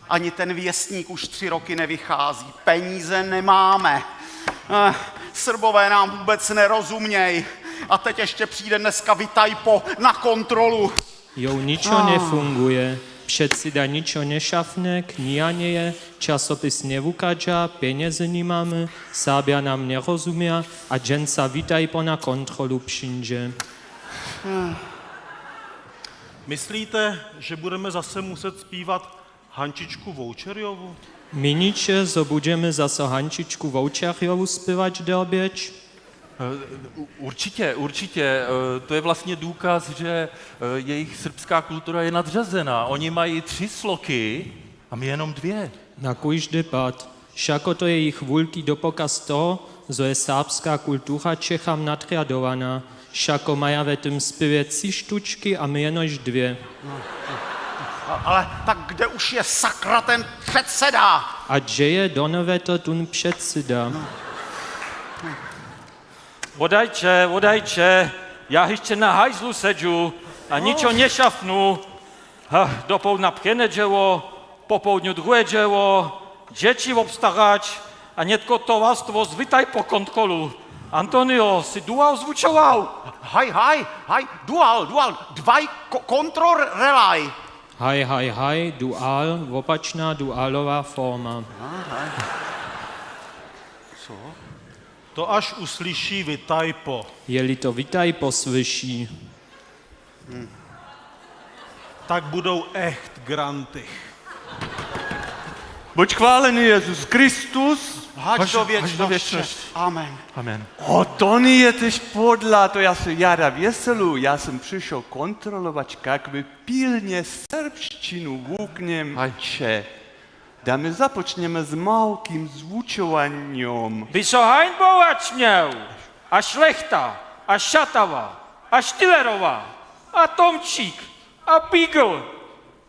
Ani ten věstník už 3 roky nevychází. Peníze nemáme. Srbové nám vůbec nerozuměj. A teď ještě přijde dneska Vitajpo na kontrolu. Jo, ničo nefunguje. Předseda ničo nešafne, kniha nie je, časopis nevukadža, peněze nemáme, Sábia nám nerozumia a dženca vítaj po na kontrolu přinže. Myslíte, že budeme zase muset zpívat Hančičku Voučerjovu? Miniče, zo budeme zase Hančičku Voučerjovu zpívat delběč? Určitě. To je vlastně důkaz, že jejich srbská kultura je nadřazená. Oni mají 3 sloky a my jenom 2. Na kujždy pad. Šako to je jich vulký dopokaz toho, zo je sábská kultura Čechám nadriadovaná. Šako maja ve tym zpěvě 3 štučky a my jenož 2. Ale tak kde už je sakra ten předseda? A že je donoveto tun předseda? Vodajče, já ještě na hajzlu sedžu a ničo nešafnu. Do południa pchene dzieło, po południu drugie dzieło, dzieci obstarać, a nietko towarstwo zwytaj po kontrolu. Antonio, si dual zvučoval? Haj, dual, 2 kontrol relaj. Haj, dual, opačná dualová forma. Co? To až uslyší Vitajpo. Je-li to Vitajpo slyší, tak budou echt granty. Buď chválený Jezus Kristus, Hač do věčnosti. Amen. Amen. O, to nie jesteś podla, to ja se jara wieselu, ja sam przyszedł kontrolować, jak wy pilnie serbszczynu włókniecie. Da my zapoczniemy z małkim zwuczowaniem. By so hańbować miał, a Šlechta, a Šatava, a Štilerová, a Tomčík, a Beagle,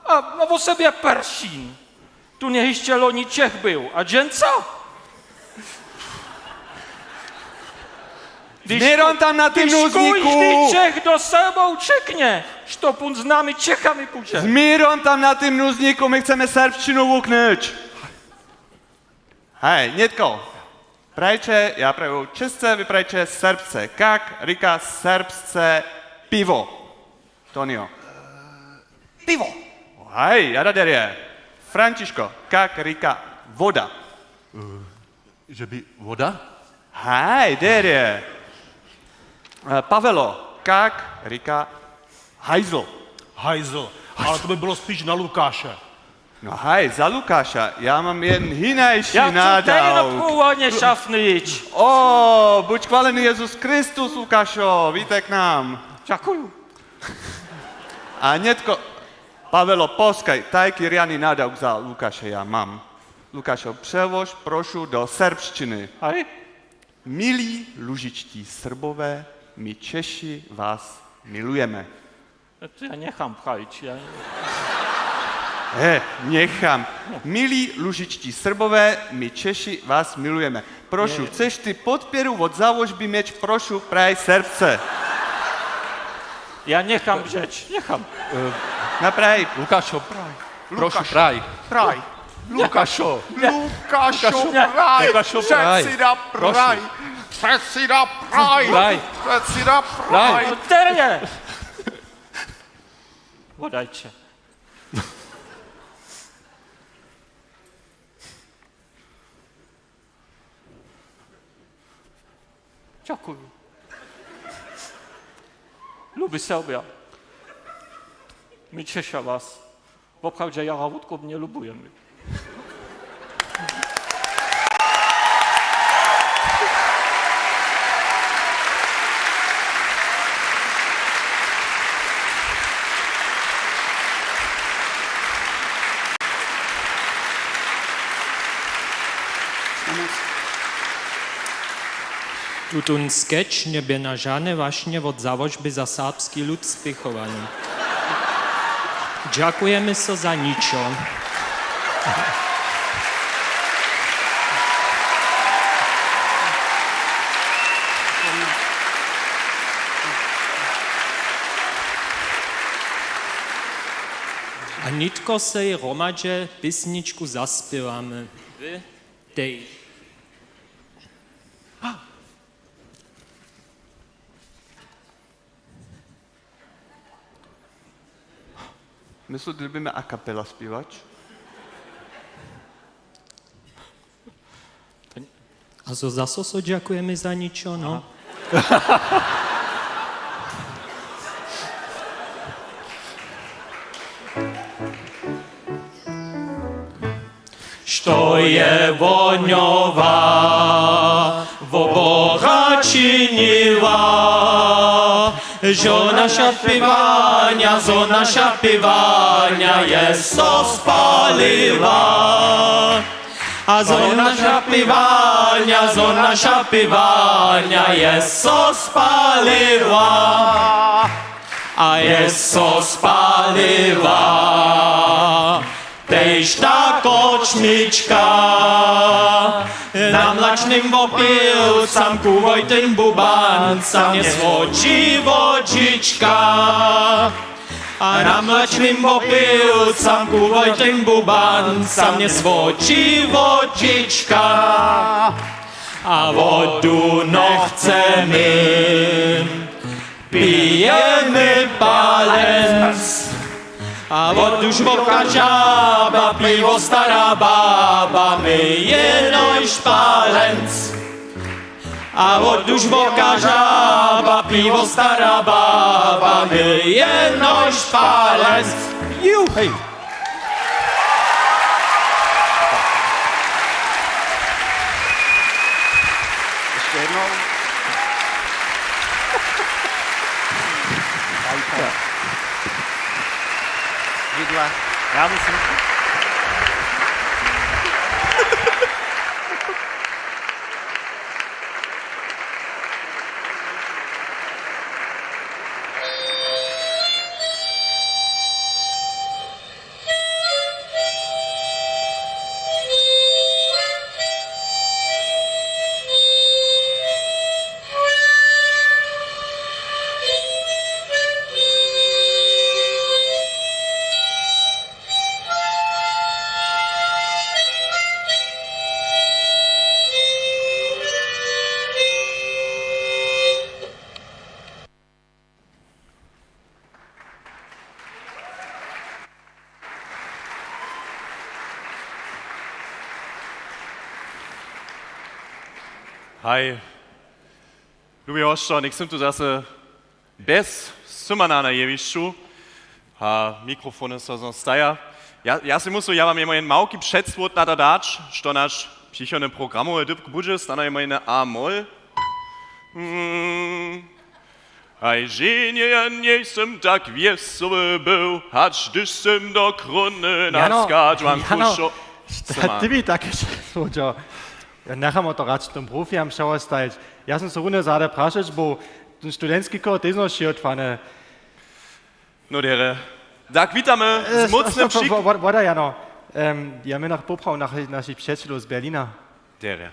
a o sobie Peršín. Tu nie ještě loni Čech byl, a dženca? Zmieram tam na tym nuzniku! Když Čech do sebou čekně, što pun s námi Čechami půjde. Zmieram tam na tym nuzniku, my chcemy serbszczynu włóknąć. Hej, Nietko, prajcie, ja prawię czysce, wy prajcie serbsce. Kak rika serbsce piwo? Tonio. Pivo. Hej, jada derje. Franciszko, kak rika voda? Že by voda? Hej, derje. Pavelo, kak rika hajzl? Hajzl, ale to by bylo spíš na Lukáše. No hej, za Lukáša, ja mám jen hinajší Ja chcem nádavk. na původně šafnič. O, buď chválený Jezus Kristus, Lukášo, víte k nám. Děkuju. A Netko, Pavelo, poskaj, tajki riany nádavk za Lukáše ja mám. Lukášo, přelož, prošu, do serbštiny. Hej. Milí lužičtí Srbové, my Češi vás milujeme. To ja nechám pchajč. Nechám. Milí lužičtí Srbové, my Češi vás milujeme. Prošu, chceš ty podpěru od záložby měč, prošu, praj srdce. Ja nechám řeč, nechám. Napraj. Lukášo, praj. Prošu, praj. Praj. Lukášo. Lukášo, praj. Lukášo, praj. Předseda praj. Předseda praj. Praj. Předseda praj. Terje. Vodajče. Děkuju. Lubi Serbia. My Češa vás. Opravdu, ja vodko mě lubujeme. Tutun sketch nebie na žádné vášně od závožby za sábský lud spichovaný. Děkujeme so za ničo. A nitko sej romadže písničku zaspěváme. Vy, tej. Myslíte, že budeme a cappella zpívat? A zase so ďakujeme za ničo, no? Što je voňová, voboha činila, že naša pivania, zo naša pivania je so spalila. A zo naša pivania je so spalila. A je so spalila. Tež ta kočmička, na mlačným opilcam kuvoj ten bubancam nesvočí vodička. A na mlačným opilcam kuvoj ten bubancam nesvočí vodička. A vodu no chceme, pijeme palenc. A vodu žvoka žába, pivo stará bába, my jenoj špalenc. A vodu žvoka žába, pivo stará bába, my jenoj špalenc. Juhej! Ještě jednou. Vidle. Já myslím. Hej, lubię oszczą, niech tu zase bez sumana na jevišću, a mikrofony so staja. Ja si musu, ja mam jeden małki przedswód na to dać, što nasz psychony programu dybk budże, stana jeden A-moll. Hej, żenie ja nie jestem tak wesoły był, acz gdyż sem do krony na skadłanku szło. Ty mi takie słodzio. Necháme to radši tom profiam šao stajeć. Ja sam se rune zade prašeć, bo ten studentski kod je znoši otvane. No dere, tak witamy z mocnym psik. Woda Jano, ja my nach poprał naszych przyjaciół z Berlina. Dere.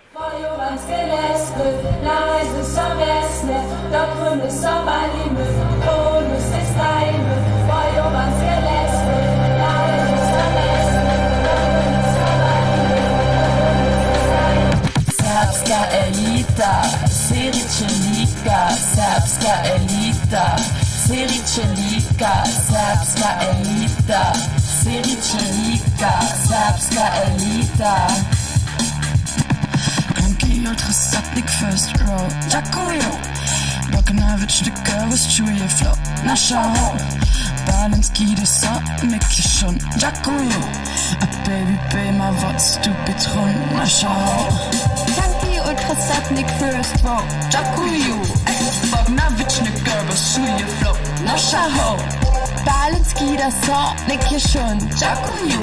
Serbska elita, Serichelika, serbska elita, Serichelika, serbska elita, Serichelika, serbska elita. Granki ultrasatnik first row, Jakujo, Bogdanovic the girl was čuje flow, naša ho, Balenski det så mycket schon, Jakujo, a baby bay ma vod stupid rund, naša ho. Ultrasatnik first row, Jakuju, Bogdanovic the girl was čuje flow, naša ho. Balenski das so mycket schon, Jakuju,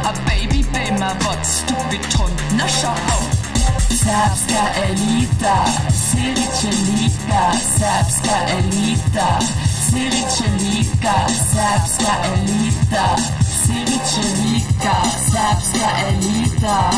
a baby bay ma vod stupid rund, naša ho. Serbska elita, Serichelika, serbska elita, Serichelika, serbska elita, Serichelika, serbska elita.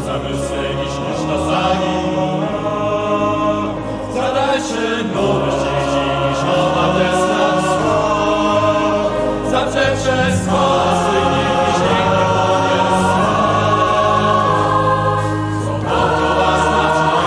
zamyślę dziś niż na sali. Zadajcie nowe ścieżki niż nowa desna wschód. Zaprzecze spasy niż niech nie ponies. Sobotą was desna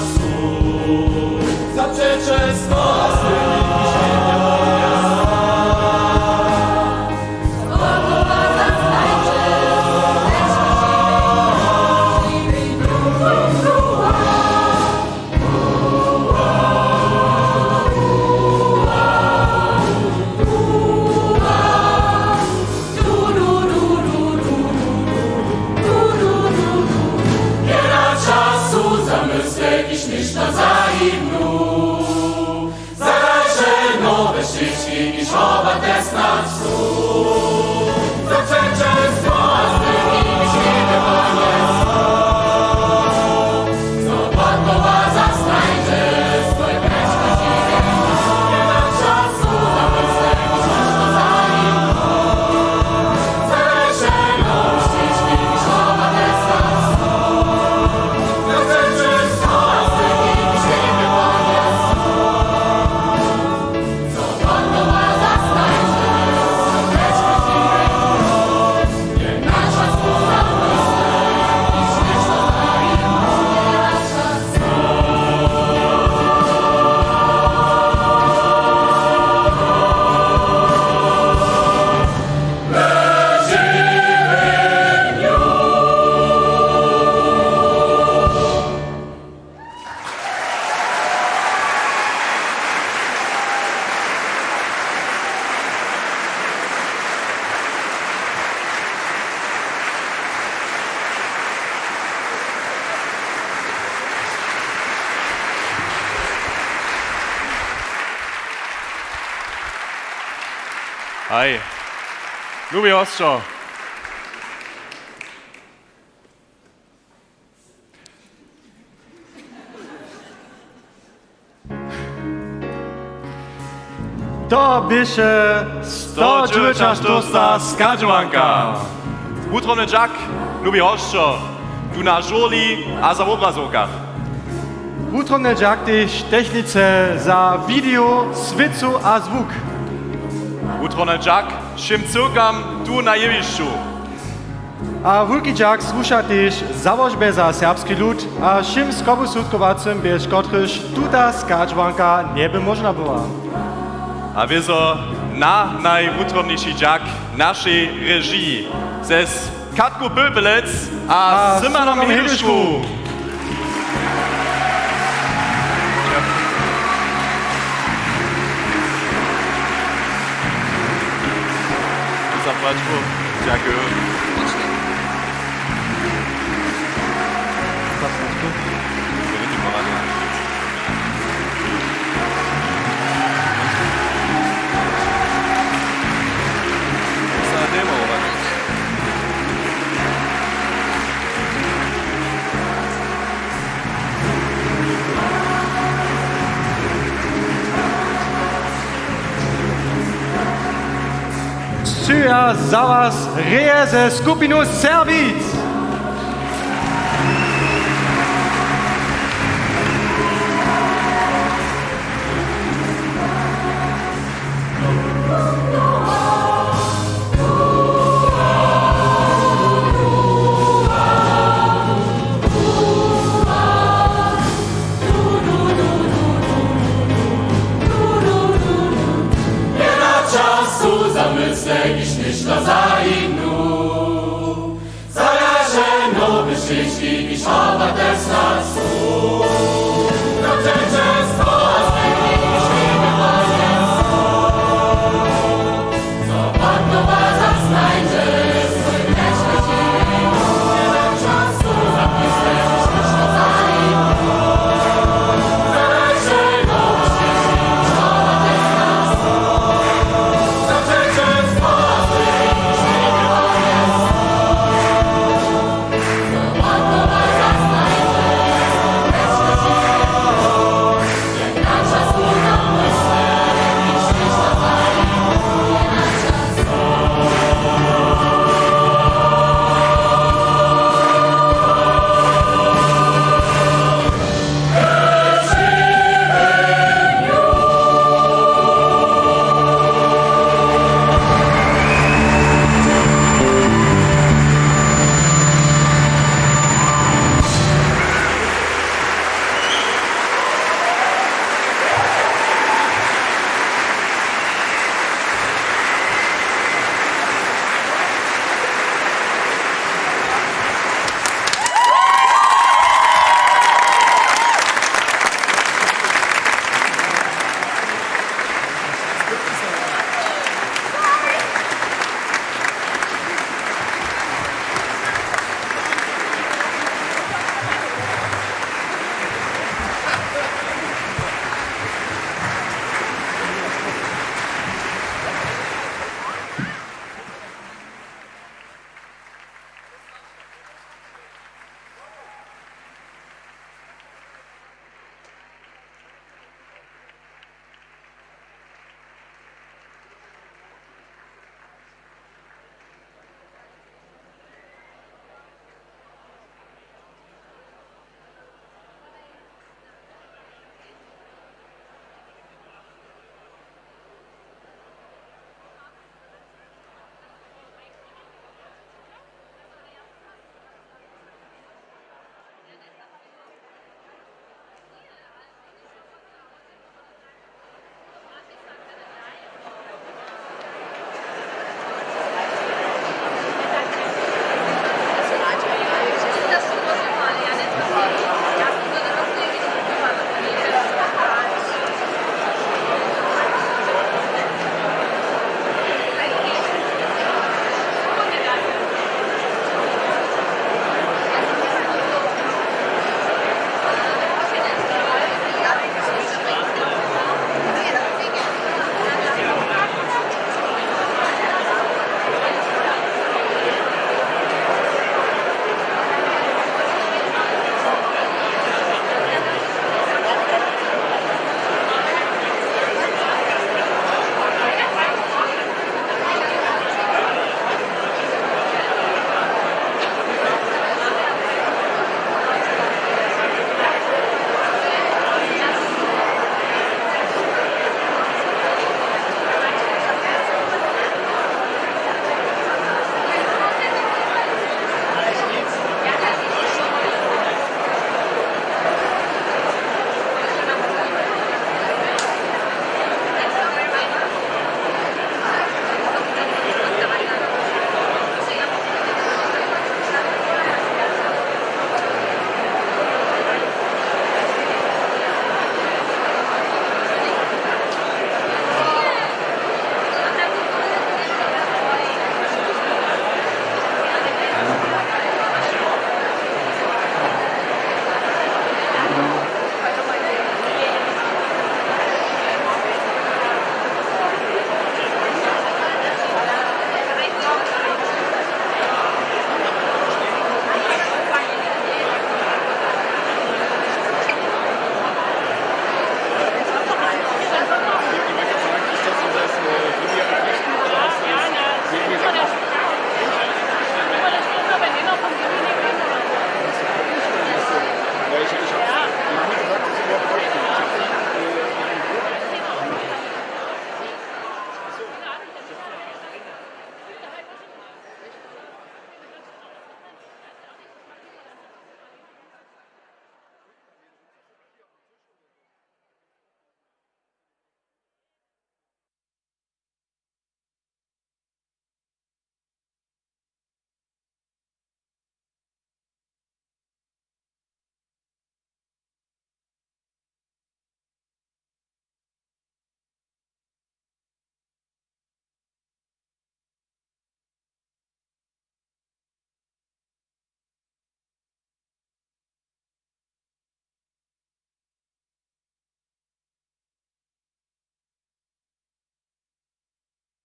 wschód. Zaprzecze spasy nikt niż nie ponies. Sobotą was zastajcie, niż na zimnu. Zadajcie nowe ścieżki niż oba desna wschód. Zaprzecze spasy nikt niż nie ponies. Sobotą was zastajcie, swój beczka ziemię. Nie mam czasu zamyśleć niż na zimnu. Zadajcie nowe ścieżki niż oba desna wschód. Zaprzecze spasy nikt niż nie ponies. Sobotą was zastajcie, swój beczka ziemię. Nie mam czasu zamyśleć niż na zimnu. Nie mam czasu. Hej, lubi ostro. To bieše 194. skadžovanka. Utrony Jack lubi ostro. Tu na žurli a za obrazovkach. Utromne Jagdiš technice za video, svicu a zvuk. Utrony Jack šim cyrkam tu na jevišću. A Wulki Jack sluša tež založbe za serbski lud a šim skobu sudkovacim bez kotryž tuta skadžovanka nie by možna była. A wieso na najutromniejszy Jack naszej reżii zes Katku Pöpelec a Szymonom Hideszku. Zapraszam, dziękuję. Syja za was reje ze skupinu Serbic. Zamyslę, niż myśl za inną. wichtig, ich habe das dazu.